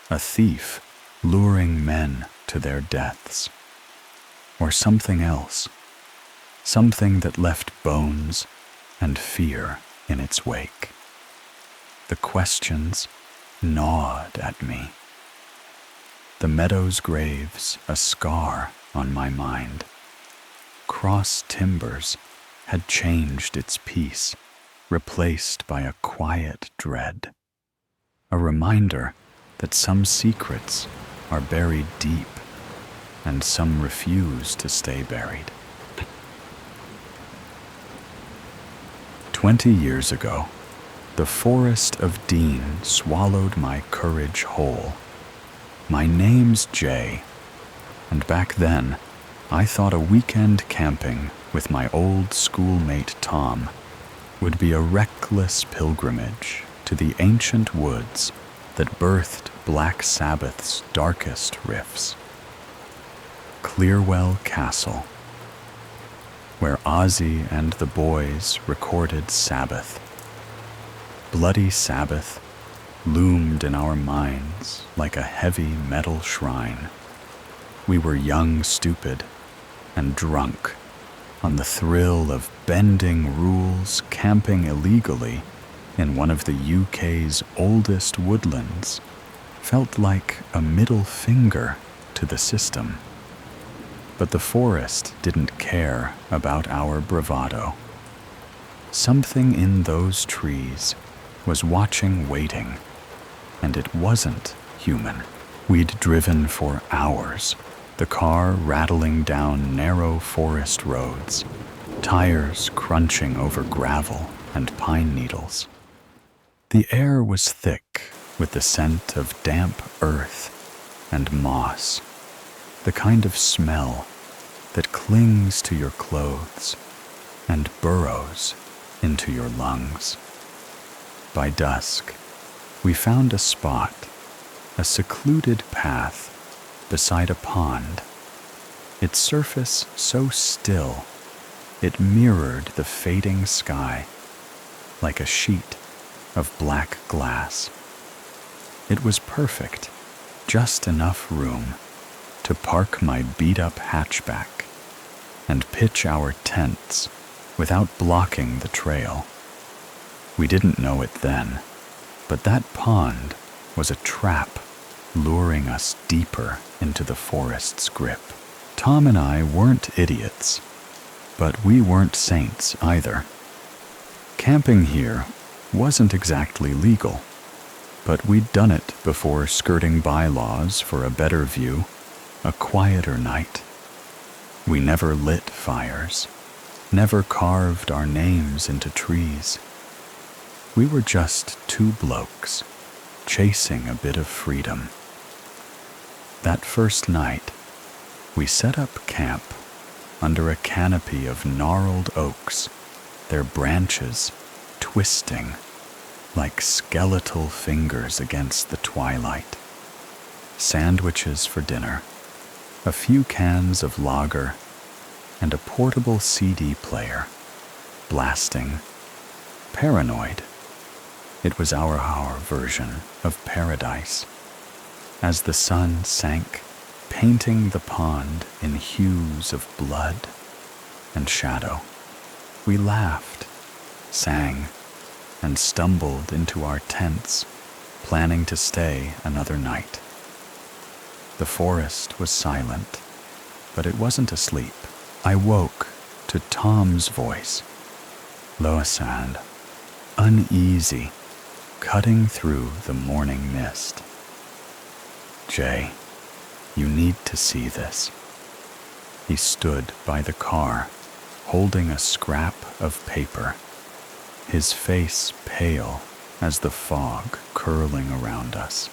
a thief luring men to their deaths, or something else, something that left bones and fear in its wake? The questions gnawed at me. The meadow's graves a scar on my mind. Cross timbers had changed its peace, replaced by a quiet dread, a reminder that some secrets are buried deep and some refuse to stay buried. 20 years ago, the forest of Dean swallowed my courage whole. My name's Jay, and back then, I thought a weekend camping with my old schoolmate Tom would be a reckless pilgrimage to the ancient woods that birthed Black Sabbath's darkest riffs. Clearwell Castle, where Ozzy and the boys recorded Sabbath. Bloody Sabbath loomed in our minds like a heavy metal shrine. We were young, stupid, and drunk on the thrill of bending rules, camping illegally in one of the UK's oldest woodlands felt like a middle finger to the system. But the forest didn't care about our bravado. Something in those trees was watching, waiting, and it wasn't human. We'd driven for hours, the car rattling down narrow forest roads, tires crunching over gravel and pine needles. The air was thick with the scent of damp earth and moss, the kind of smell that clings to your clothes and burrows into your lungs. By dusk, we found a spot, a secluded path beside a pond, its surface so still it mirrored the fading sky like a sheet of black glass. It was perfect, just enough room to park my beat-up hatchback and pitch our tents without blocking the trail. We didn't know it then, but that pond was a trap luring us deeper into the forest's grip. Tom and I weren't idiots, but we weren't saints either. Camping here wasn't exactly legal, but we'd done it before skirting bylaws for a better view, a quieter night. We never lit fires, never carved our names into trees. We were just two blokes chasing a bit of freedom. That first night, we set up camp under a canopy of gnarled oaks, their branches twisting like skeletal fingers against the twilight. Sandwiches for dinner, a few cans of lager, and a portable CD player, blasting Paranoid. It was our version of paradise. As the sun sank, painting the pond in hues of blood and shadow, we laughed, sang, and stumbled into our tents, planning to stay another night. The forest was silent, but it wasn't asleep. I woke to Tom's voice, low-sound, uneasy, cutting through the morning mist. "Jay, you need to see this." He stood by the car, holding a scrap of paper, his face pale as the fog curling around us.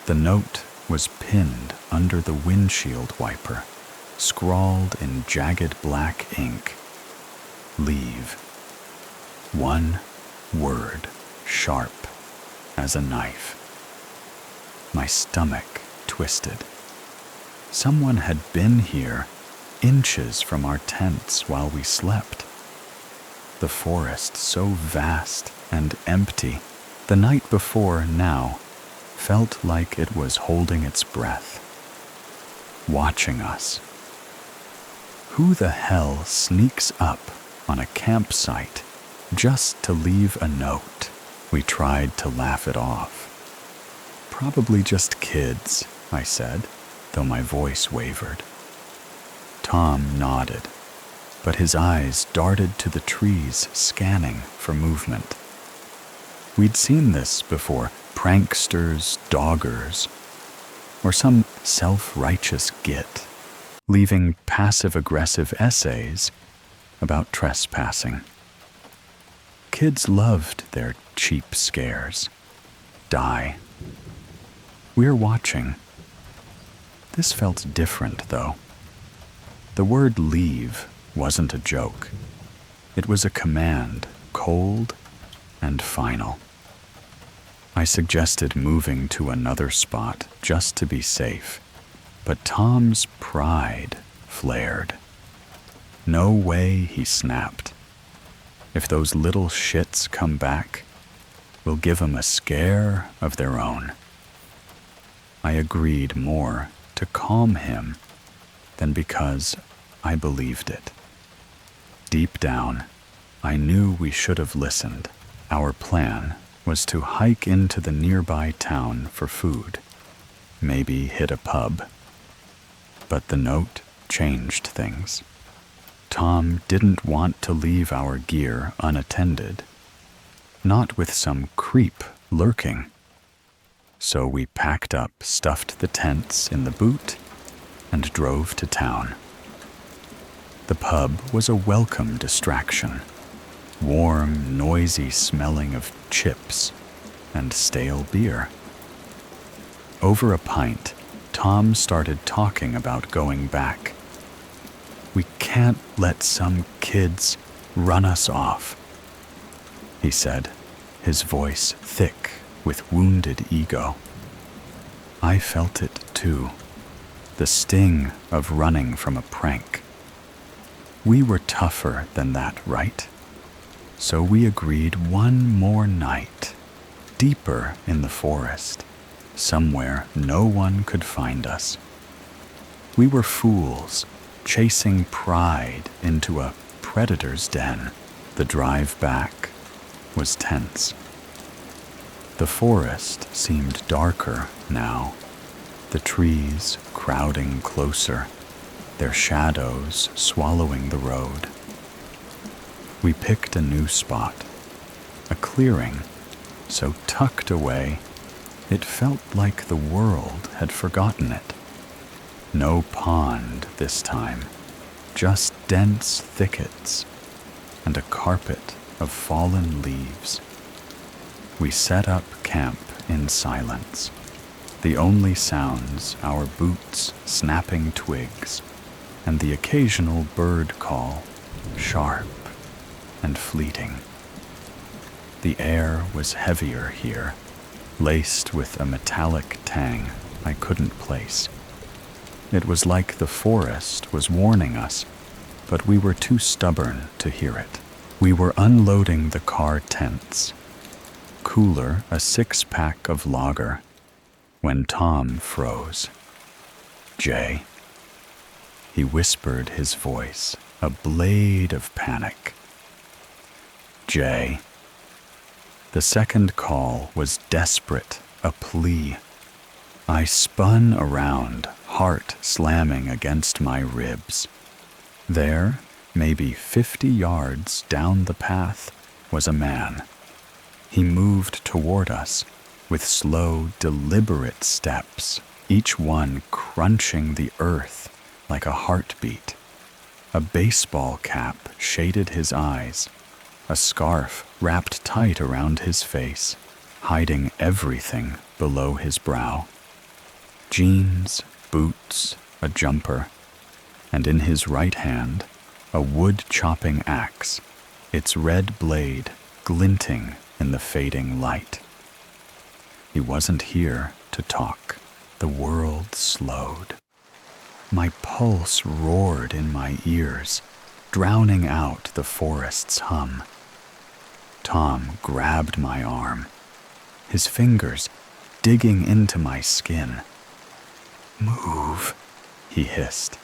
The note was pinned under the windshield wiper, scrawled in jagged black ink, "Leave." One word, sharp as a knife. My stomach twisted. Someone had been here, inches from our tents while we slept. The forest so vast and empty, the night before now, felt like it was holding its breath, watching us. Who the hell sneaks up on a campsite just to leave a note? We tried to laugh it off. "Probably just kids," I said, though my voice wavered. Tom nodded, but his eyes darted to the trees, scanning for movement. We'd seen this before, pranksters, doggers, or some self-righteous git, leaving passive-aggressive essays about trespassing. Kids loved their cheap scares. Die. We're watching. This felt different, though. The word "leave" wasn't a joke. It was a command, cold and final. I suggested moving to another spot just to be safe, but Tom's pride flared. "No way," he snapped. "If those little shits come back, we'll give 'em a scare of their own." I agreed more to calm him than because I believed it. Deep down, I knew we should have listened. Our plan was to hike into the nearby town for food, maybe hit a pub. But the note changed things. Tom didn't want to leave our gear unattended, not with some creep lurking. So we packed up, stuffed the tents in the boot, and drove to town. The pub was a welcome distraction. Warm, noisy smelling of chips and stale beer. Over a pint, Tom started talking about going back. "We can't let some kids run us off," he said, his voice thick with wounded ego. I felt it too, the sting of running from a prank. We were tougher than that, right? So we agreed one more night, deeper in the forest, somewhere no one could find us. We were fools, chasing pride into a predator's den. The drive back was tense. The forest seemed darker now, the trees crowding closer, their shadows swallowing the road. We picked a new spot, a clearing so tucked away it felt like the world had forgotten it. No pond this time, just dense thickets and a carpet of fallen leaves. We set up camp in silence, the only sounds our boots snapping twigs and the occasional bird call, sharp and fleeting. The air was heavier here, laced with a metallic tang I couldn't place. It was like the forest was warning us, but we were too stubborn to hear it. We were unloading the car tents, cooler a 6-pack of lager, when Tom froze. "Jay," he whispered, his voice a blade of panic. "Jay." The second call was desperate, a plea. I spun around, heart slamming against my ribs. There, maybe 50 yards down the path, was a man. He moved toward us with slow, deliberate steps, each one crunching the earth like a heartbeat. A baseball cap shaded his eyes, a scarf wrapped tight around his face, hiding everything below his brow. Jeans, boots, a jumper, and in his right hand, a wood-chopping axe, its red blade glinting in the fading light. He wasn't here to talk. The world slowed. My pulse roared in my ears, drowning out the forest's hum. Tom grabbed my arm, his fingers digging into my skin. "Move," he hissed.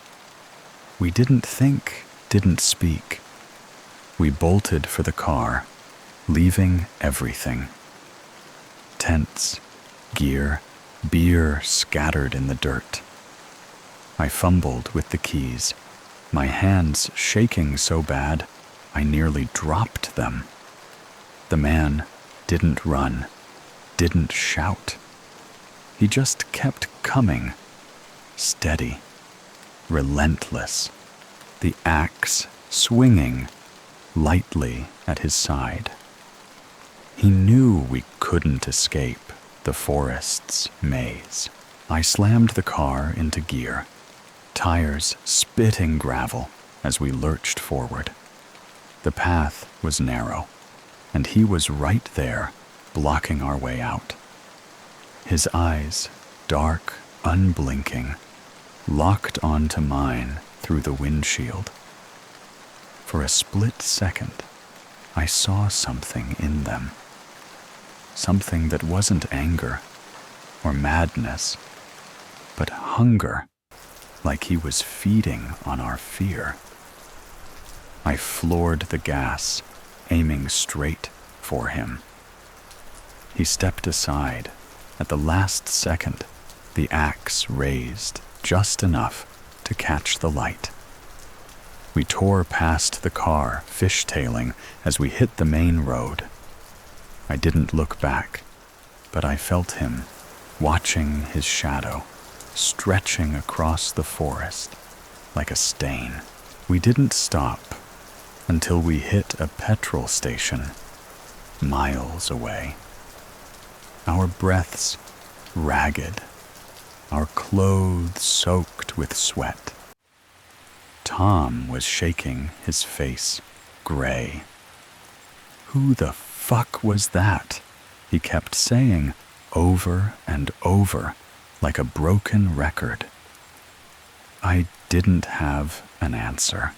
We didn't think, didn't speak. We bolted for the car, leaving everything. Tents, gear, beer scattered in the dirt. I fumbled with the keys, my hands shaking so bad I nearly dropped them. The man didn't run, didn't shout. He just kept coming, steady, relentless, the axe swinging lightly at his side. He knew we couldn't escape the forest's maze. I slammed the car into gear, tires spitting gravel as we lurched forward. The path was narrow, and he was right there, blocking our way out. His eyes, dark, unblinking, locked onto mine through the windshield. For a split second, I saw something in them. Something that wasn't anger or madness, but hunger, like he was feeding on our fear. I floored the gas, aiming straight for him. He stepped aside. At the last second, the axe raised just enough to catch the light. We tore past the car, fishtailing as we hit the main road. I didn't look back, but I felt him, watching his shadow, stretching across the forest like a stain. We didn't stop until we hit a petrol station, miles away. Our breaths ragged, our clothes soaked with sweat. Tom was shaking, his face gray. "Who the fuck was that?" he kept saying over and over, like a broken record. I didn't have an answer.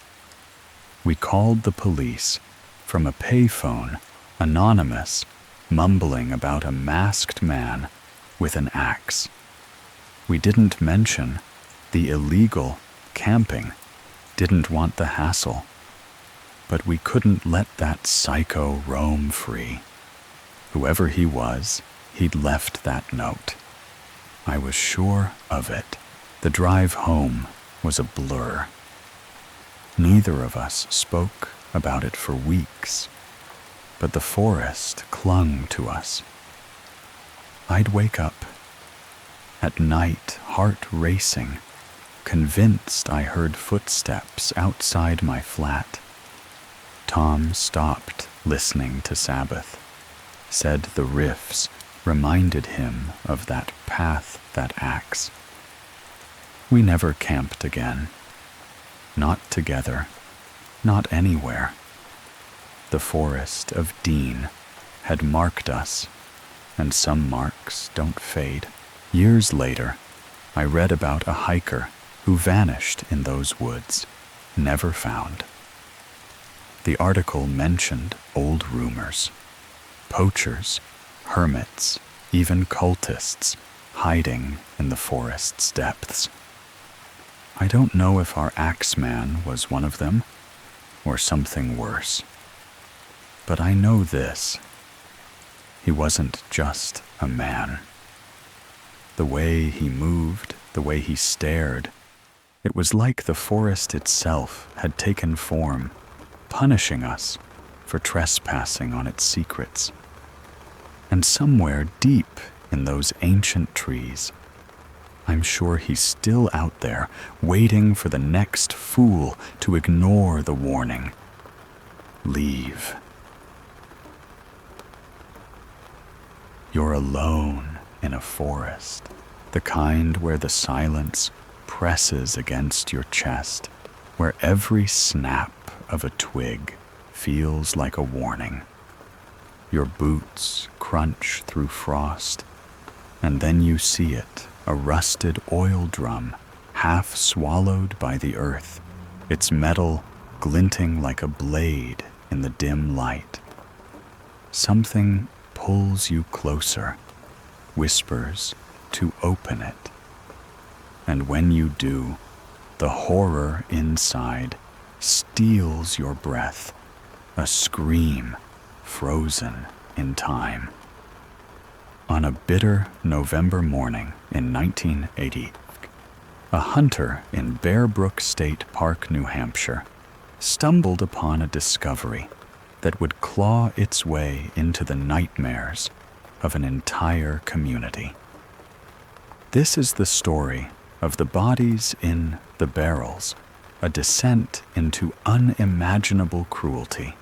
We called the police from a payphone, anonymous, mumbling about a masked man with an axe. We didn't mention the illegal camping, didn't want the hassle, but we couldn't let that psycho roam free. Whoever he was, he'd left that note. I was sure of it. The drive home was a blur. Neither of us spoke about it for weeks, but the forest clung to us. I'd wake up at night, heart racing, convinced I heard footsteps outside my flat. Tom stopped listening to Sabbath, said the riffs reminded him of that path that acts. We never camped again. Not together, not anywhere. The forest of Dean had marked us, and some marks don't fade. Years later, I read about a hiker who vanished in those woods, never found. The article mentioned old rumors, poachers, hermits, even cultists hiding in the forest's depths. I don't know if our axeman was one of them or something worse. But I know this: he wasn't just a man. The way he moved, the way he stared, it was like the forest itself had taken form, punishing us for trespassing on its secrets. And somewhere deep in those ancient trees, I'm sure he's still out there, waiting for the next fool to ignore the warning. Leave. You're alone in a forest, the kind where the silence presses against your chest, where every snap of a twig feels like a warning. Your boots crunch through frost, and then you see it, a rusted oil drum, half swallowed by the earth, its metal glinting like a blade in the dim light. Something pulls you closer, whispers to open it. And when you do, the horror inside steals your breath, a scream frozen in time. On a bitter November morning in 1980, a hunter in Bear Brook State Park, New Hampshire, stumbled upon a discovery that would claw its way into the nightmares of an entire community. This is the story of the bodies in the barrels, a descent into unimaginable cruelty,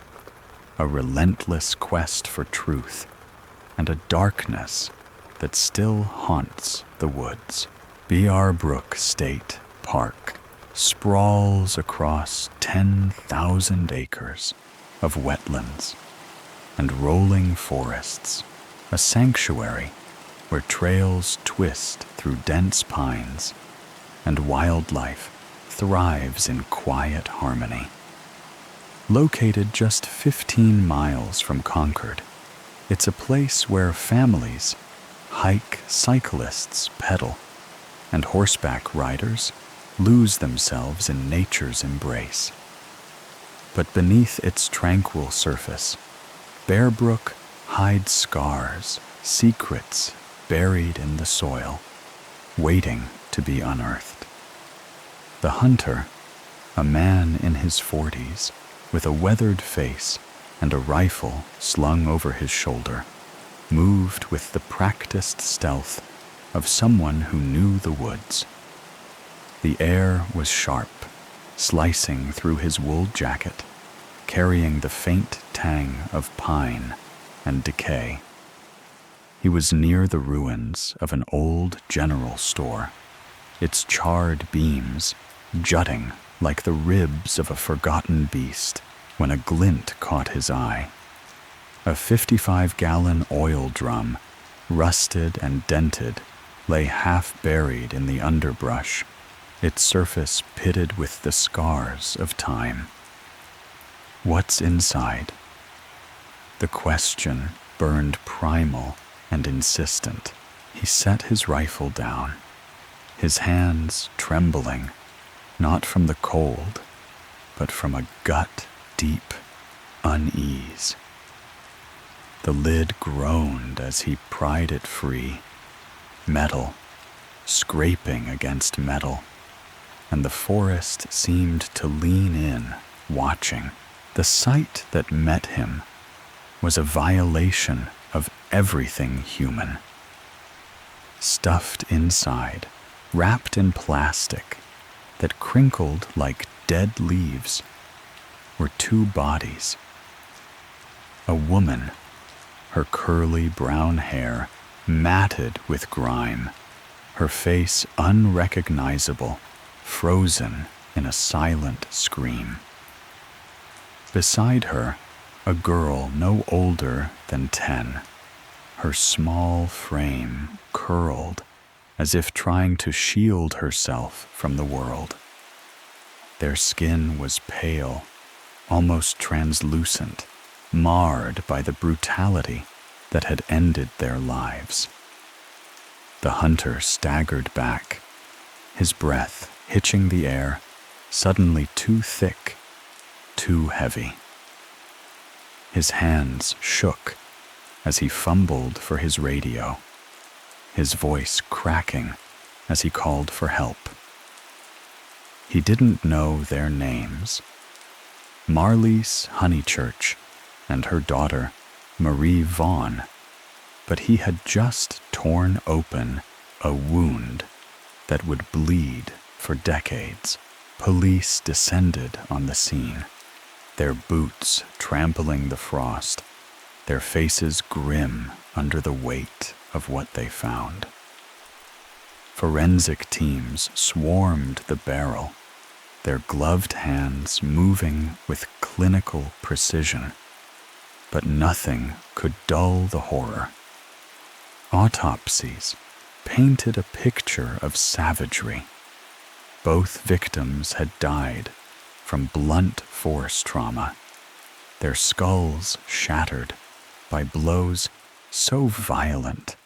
a relentless quest for truth, and a darkness that still haunts the woods. Bear Brook State Park sprawls across 10,000 acres of wetlands and rolling forests, a sanctuary where trails twist through dense pines and wildlife thrives in quiet harmony. Located just 15 miles from Concord, it's a place where families hike, cyclists pedal, and horseback riders lose themselves in nature's embrace. But beneath its tranquil surface, Bear Brook hides scars, secrets buried in the soil, waiting to be unearthed. The hunter, a man in his 40s, with a weathered face and a rifle slung over his shoulder, moved with the practiced stealth of someone who knew the woods. The air was sharp, slicing through his wool jacket, carrying the faint tang of pine and decay. He was near the ruins of an old general store, its charred beams jutting like the ribs of a forgotten beast, when a glint caught his eye. A 55-gallon oil drum, rusted and dented, lay half buried in the underbrush, its surface pitted with the scars of time. What's inside? The question burned primal and insistent. He set his rifle down, his hands trembling, not from the cold, but from a gut-deep unease. The lid groaned as he pried it free, metal scraping against metal, and the forest seemed to lean in, watching. The sight that met him was a violation of everything human. Stuffed inside, wrapped in plastic, that crinkled like dead leaves were two bodies. A woman, her curly brown hair matted with grime, her face unrecognizable, frozen in a silent scream. Beside her, a girl no older than 10, her small frame curled as if trying to shield herself from the world. Their skin was pale, almost translucent, marred by the brutality that had ended their lives. The hunter staggered back, his breath hitching the air, suddenly too thick, too heavy. His hands shook as he fumbled for his radio, his voice cracking as he called for help. He didn't know their names. Marlies Honeychurch and her daughter, Marie Vaughn, but he had just torn open a wound that would bleed for decades. Police descended on the scene, their boots trampling the frost, their faces grim under the weight of what they found. Forensic teams swarmed the barrel, their gloved hands moving with clinical precision, but nothing could dull the horror. Autopsies painted a picture of savagery. Both victims had died from blunt force trauma, their skulls shattered by blows so violent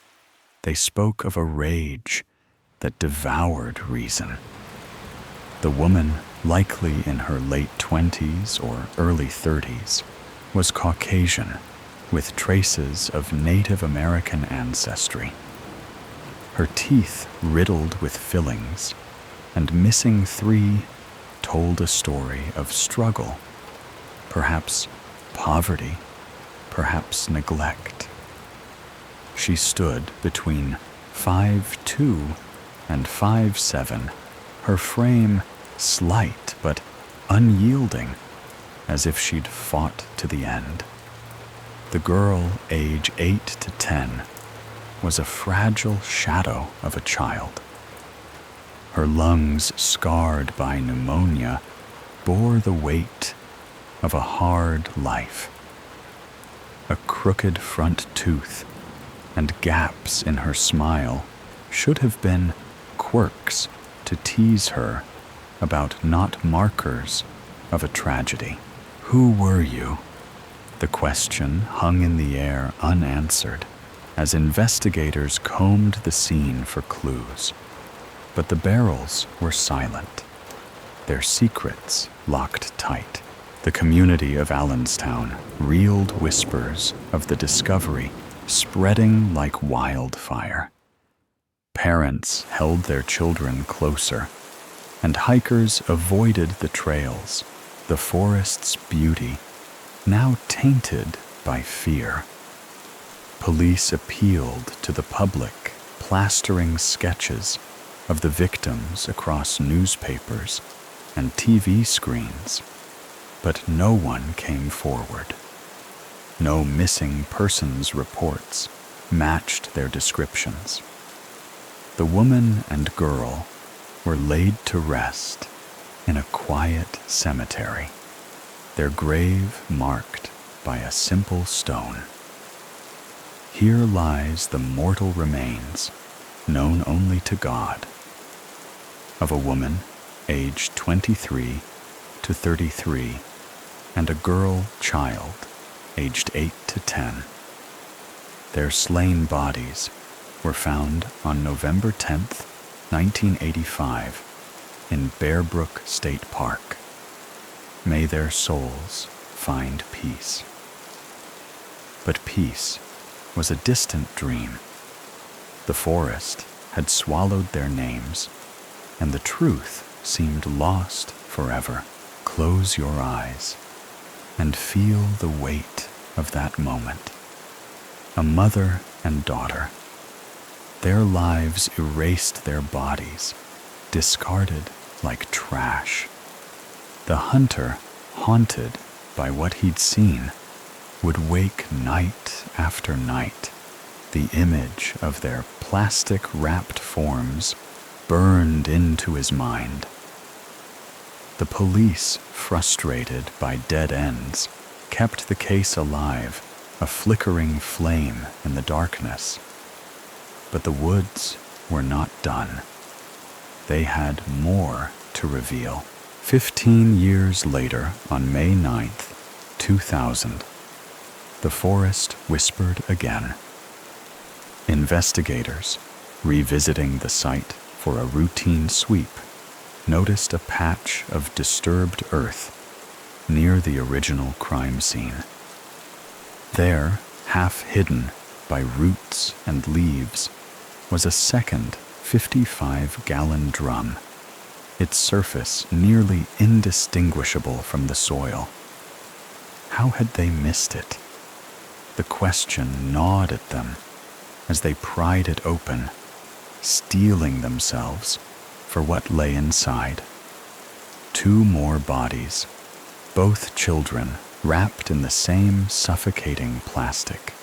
they spoke of a rage that devoured reason. The woman, likely in her late 20s or early 30s, was Caucasian with traces of Native American ancestry. Her teeth riddled with fillings and missing 3 told a story of struggle, perhaps poverty, perhaps neglect. She stood between 5'2" and 5'7", her frame slight but unyielding, as if she'd fought to the end. The girl, age 8 to 10, was a fragile shadow of a child. Her lungs, scarred by pneumonia, bore the weight of a hard life. A crooked front tooth and gaps in her smile should have been quirks to tease her about not markers of a tragedy. Who were you? The question hung in the air unanswered as investigators combed the scene for clues. But the barrels were silent, their secrets locked tight. The community of Allenstown reeled whispers of the discovery spreading like wildfire. Parents held their children closer, and hikers avoided the trails, the forest's beauty now tainted by fear. Police appealed to the public, plastering sketches of the victims across newspapers and TV screens, but no one came forward. No missing persons reports matched their descriptions. The woman and girl were laid to rest in a quiet cemetery, their grave marked by a simple stone. Here lies the mortal remains, known only to God, of a woman aged 23 to 33 and a girl child aged 8 to 10. Their slain bodies were found on November 10th, 1985, in Bear Brook State Park. May their souls find peace. But peace was a distant dream. The forest had swallowed their names, and the truth seemed lost forever. Close your eyes and feel the weight of that moment. A mother and daughter. Their lives erased their bodies, discarded like trash. The hunter, haunted by what he'd seen, would wake night after night. The image of their plastic-wrapped forms burned into his mind. The police, frustrated by dead ends, kept the case alive, a flickering flame in the darkness. But the woods were not done. They had more to reveal. 15 years later, on May 9th, 2000, the forest whispered again. Investigators, revisiting the site for a routine sweep, noticed a patch of disturbed earth near the original crime scene. There, half hidden by roots and leaves, was a second 55-gallon drum, its surface nearly indistinguishable from the soil. How had they missed it? The question gnawed at them as they pried it open, steeling themselves for what lay inside. 2 more bodies, both children wrapped in the same suffocating plastic.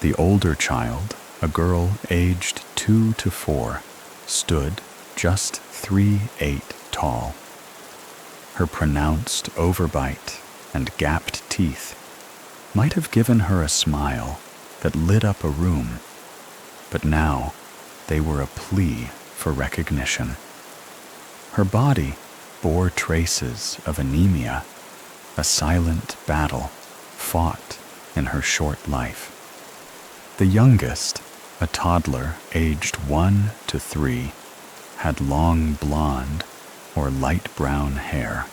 The older child, a girl aged 2 to 4, stood just 3'8" tall. Her pronounced overbite and gapped teeth might have given her a smile that lit up a room, but now they were a plea for recognition. Her body bore traces of anemia, a silent battle fought in her short life. The youngest, a toddler aged 1 to 3, had long blonde or light brown hair,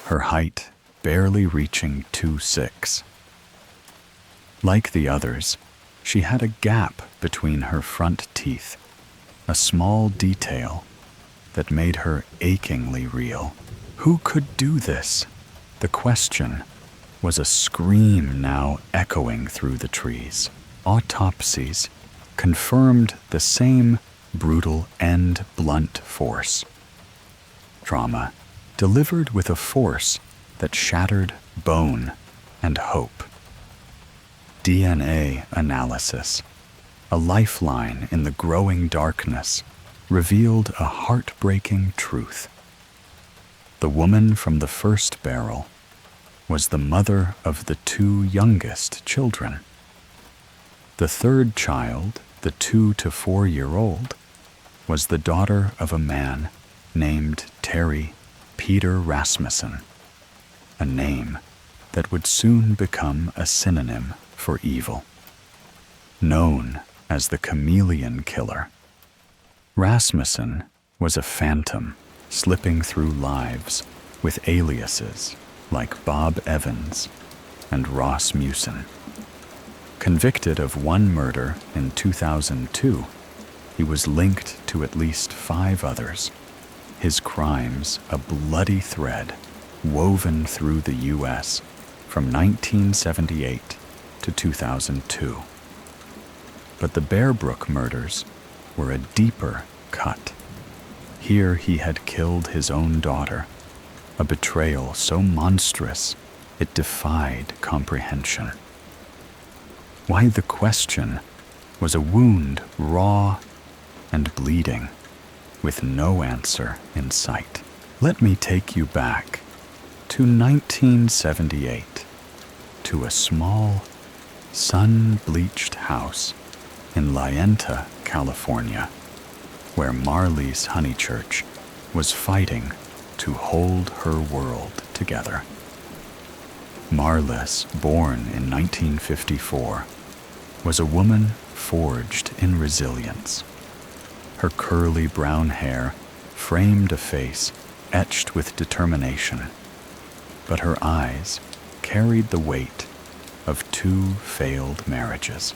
her height barely reaching 2'6". Like the others, she had a gap between her front teeth, a small detail that made her achingly real. Who could do this? The question was a scream now echoing through the trees. Autopsies confirmed the same brutal and blunt force. Trauma delivered with a force that shattered bone and hope. DNA analysis, a lifeline in the growing darkness, revealed a heartbreaking truth. The woman from the first barrel was the mother of the 2 youngest children. The third child, the 2 to 4-year-old, was the daughter of a man named Terry Peter Rasmussen, a name that would soon become a synonym for evil. Known as the Chameleon Killer, Rasmussen was a phantom slipping through lives with aliases like Bob Evans and Ross Musin. Convicted of 1 murder in 2002, he was linked to at least 5 others, his crimes a bloody thread woven through the U.S. from 1978 to 2002. But the Bear Brook murders were a deeper cut. Here he had killed his own daughter, a betrayal so monstrous it defied comprehension. Why, the question was a wound raw and bleeding, with no answer in sight. Let me take you back to 1978, to a small, sun-bleached house in La Yenta, California, where Marley's Honeychurch was fighting to hold her world together. Marlis, born in 1954, was a woman forged in resilience. Her curly brown hair framed a face etched with determination, but her eyes carried the weight of 2 failed marriages.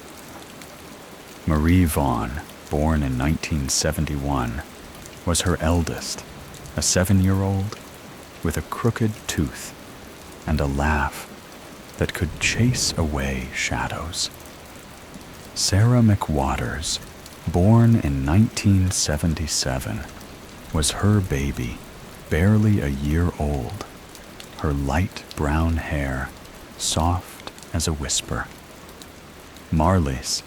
Marie Vaughn, born in 1971, was her eldest, a 7-year-old with a crooked tooth and a laugh that could chase away shadows. Sarah McWaters, born in 1977, was her baby, barely a year old, her light brown hair soft as a whisper. Marlies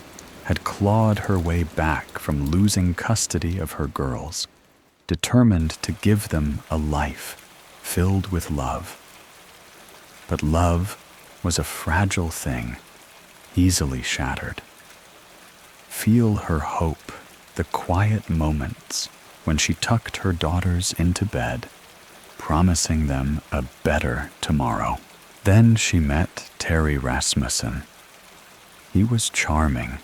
had clawed her way back from losing custody of her girls, determined to give them a life filled with love. But love was a fragile thing, easily shattered. Feel her hope, the quiet moments when she tucked her daughters into bed, promising them a better tomorrow. Then she met Terry Rasmussen. He was charming,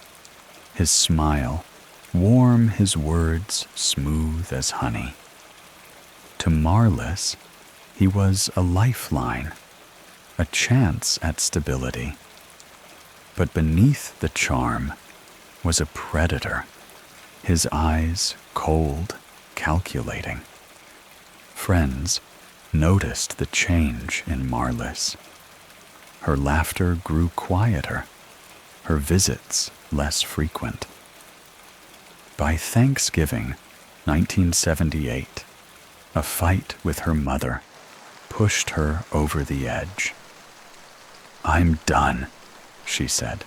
his smile warm, his words smooth as honey. To Marlies, he was a lifeline, a chance at stability. But beneath the charm was a predator, his eyes cold, calculating. Friends noticed the change in Marlies. Her laughter grew quieter, her visits less frequent. By Thanksgiving 1978, a fight with her mother pushed her over the edge. "I'm done," she said,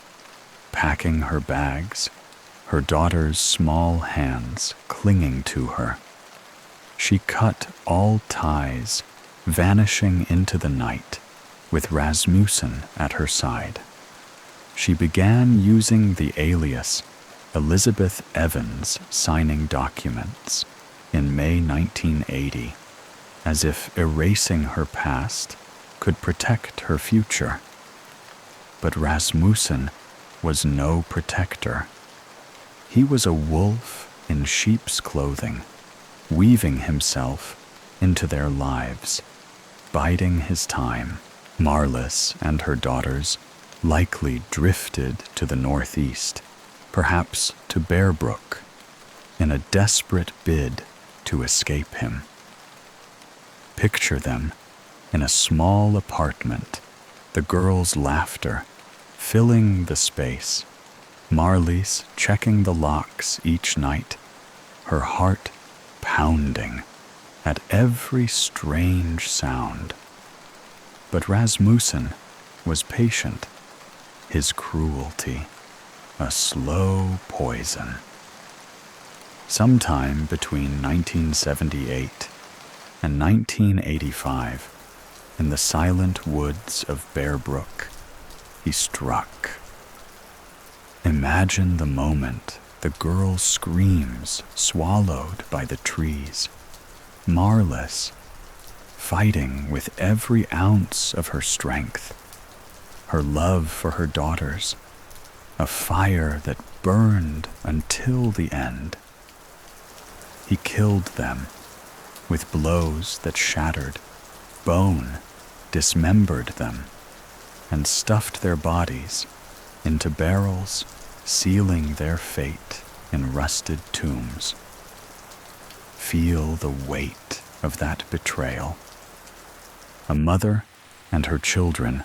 packing her bags, her daughter's small hands clinging to her. She cut all ties, vanishing into the night, with Rasmussen at her side. She began using the alias Elizabeth Evans, signing documents in May 1980, as if erasing her past could protect her future. But Rasmussen was no protector. He was a wolf in sheep's clothing, weaving himself into their lives, biding his time. Marlies and her daughters likely drifted to the northeast, perhaps to Bear Brook, in a desperate bid to escape him. Picture them in a small apartment, the girls' laughter filling the space, Marlies checking the locks each night, her heart pounding at every strange sound. But Rasmussen was patient, his cruelty a slow poison. Sometime between 1978 and 1985, in the silent woods of Bear Brook, he struck. Imagine the moment the girl's screams swallowed by the trees, Marlies fighting with every ounce of her strength, her love for her daughters, a fire that burned until the end. He killed them with blows that shattered bone, dismembered them, and stuffed their bodies into barrels, sealing their fate in rusted tombs. Feel the weight of that betrayal. A mother and her children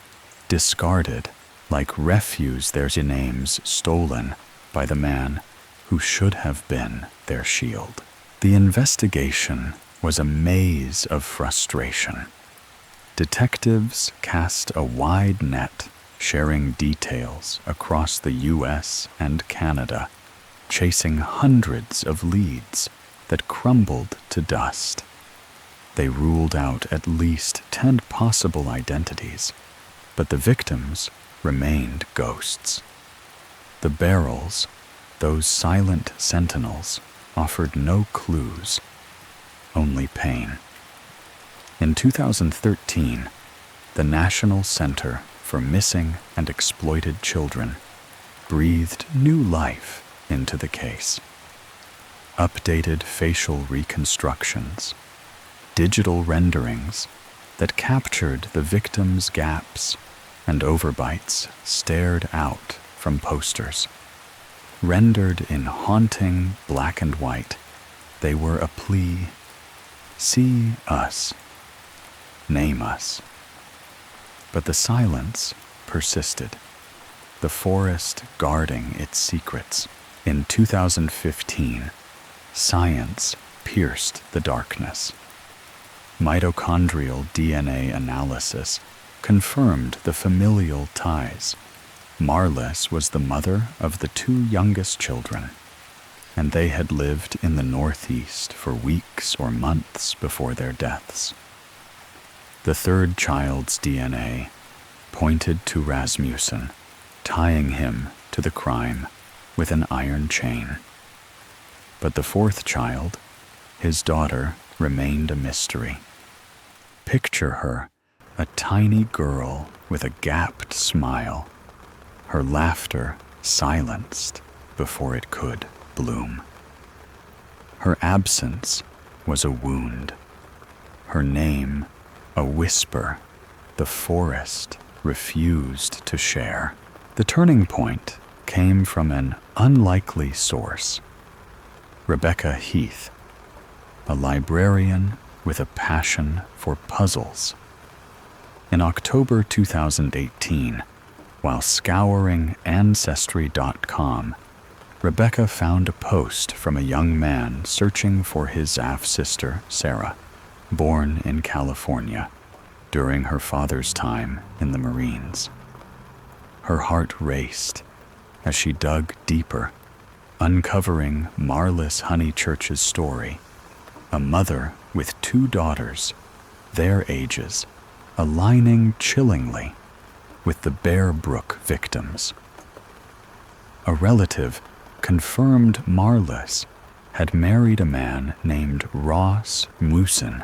discarded like refuse, their names stolen by the man who should have been their shield. The investigation was a maze of frustration. Detectives cast a wide net, sharing details across the US and Canada, chasing hundreds of leads that crumbled to dust. They ruled out at least 10 possible identities, but the victims remained ghosts. The barrels, those silent sentinels, offered no clues, only pain. In 2013, the National Center for Missing and Exploited Children breathed new life into the case. Updated facial reconstructions, digital renderings that captured the victims' gaps and overbites stared out from posters. Rendered in haunting black and white, they were a plea: see us, name us. But the silence persisted, the forest guarding its secrets. In 2015, science pierced the darkness. Mitochondrial DNA analysis confirmed the familial ties. Marlis was the mother of the two youngest children, and they had lived in the Northeast for weeks or months before their deaths. The third child's DNA pointed to Rasmussen, tying him to the crime with an iron chain. But the fourth child, his daughter, remained a mystery. Picture her, a tiny girl with a gapped smile, her laughter silenced before it could bloom. Her absence was a wound, her name a whisper the forest refused to share. The turning point came from an unlikely source. Rebecca Heath, a librarian with a passion for puzzles. In October 2018, while scouring Ancestry.com, Rebecca found a post from a young man searching for his half-sister, Sarah, born in California during her father's time in the Marines. Her heart raced as she dug deeper, uncovering Marlis Honeychurch's story, a mother with two daughters, their ages aligning chillingly with the Bear Brook victims. A relative confirmed Marlis had married a man named Ross Musen,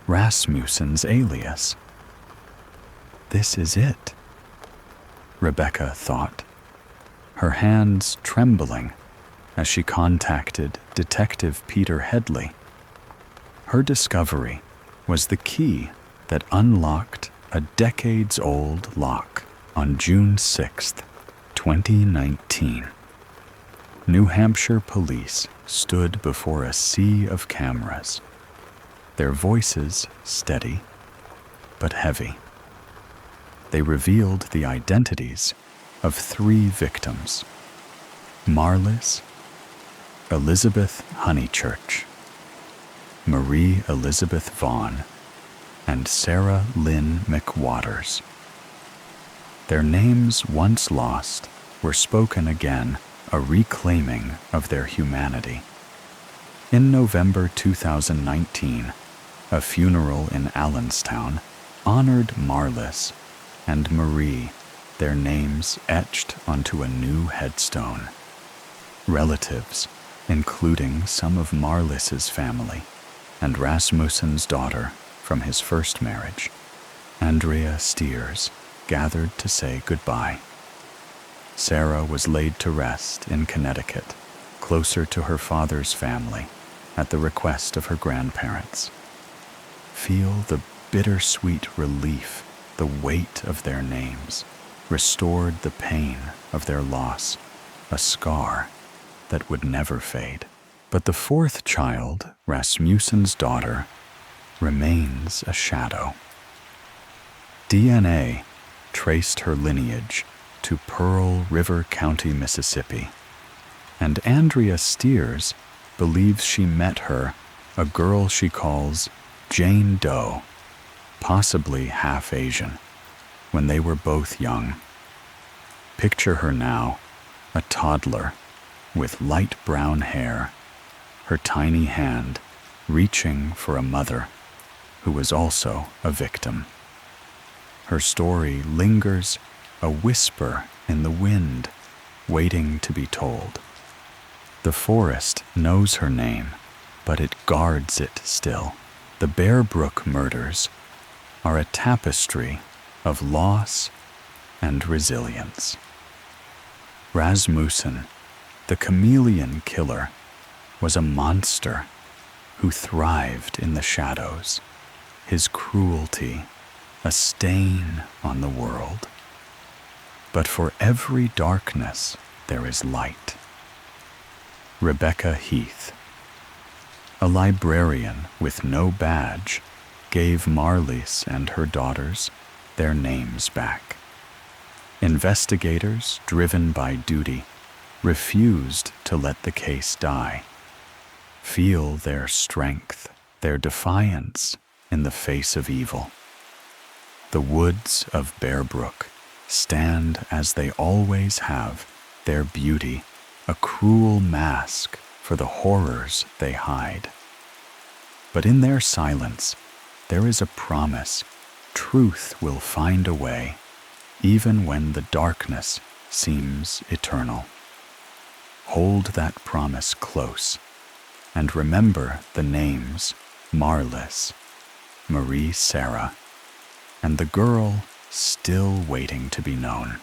Rasmussen's alias. This is it, Rebecca thought, her hands trembling as she contacted Detective Peter Headley. Her discovery was the key that unlocked a decades-old lock on June 6, 2019. New Hampshire police stood before a sea of cameras, their voices steady but heavy. They revealed the identities of three victims: Marlis, Elizabeth Honeychurch, Marie Elizabeth Vaughn, and Sarah Lynn McWaters. Their names, once lost, were spoken again, a reclaiming of their humanity. In November 2019, a funeral in Allenstown honored Marlis and Marie, their names etched onto a new headstone. Relatives, including some of Marlis's family and Rasmussen's daughter from his first marriage, Andrea Steers, gathered to say goodbye. Sarah was laid to rest in Connecticut, closer to her father's family, at the request of her grandparents. Feel the bittersweet relief, the weight of their names, restored the pain of their loss, a scar that would never fade. But the fourth child, Rasmussen's daughter, remains a shadow. DNA traced her lineage to Pearl River County, Mississippi, and Andrea Steers believes she met her, a girl she calls Jane Doe, possibly half Asian, when they were both young. Picture her now, a toddler with light brown hair, her tiny hand reaching for a mother who was also a victim. Her story lingers, a whisper in the wind, waiting to be told. The forest knows her name, but it guards it still. The Bear Brook murders are a tapestry of loss and resilience. Rasmussen, the chameleon killer, was a monster who thrived in the shadows, his cruelty a stain on the world. But for every darkness there is light. Rebecca Heath, a librarian with no badge, gave Marlis and her daughters their names back. Investigators, driven by duty, refused to let the case die. Feel their strength, their defiance in the face of evil. The woods of Bear Brook stand as they always have, their beauty a cruel mask for the horrors they hide. But in their silence, there is a promise. Truth will find a way, even when the darkness seems eternal. Hold that promise close, and remember the names Marlis, Marie Sarah, and the girl still waiting to be known.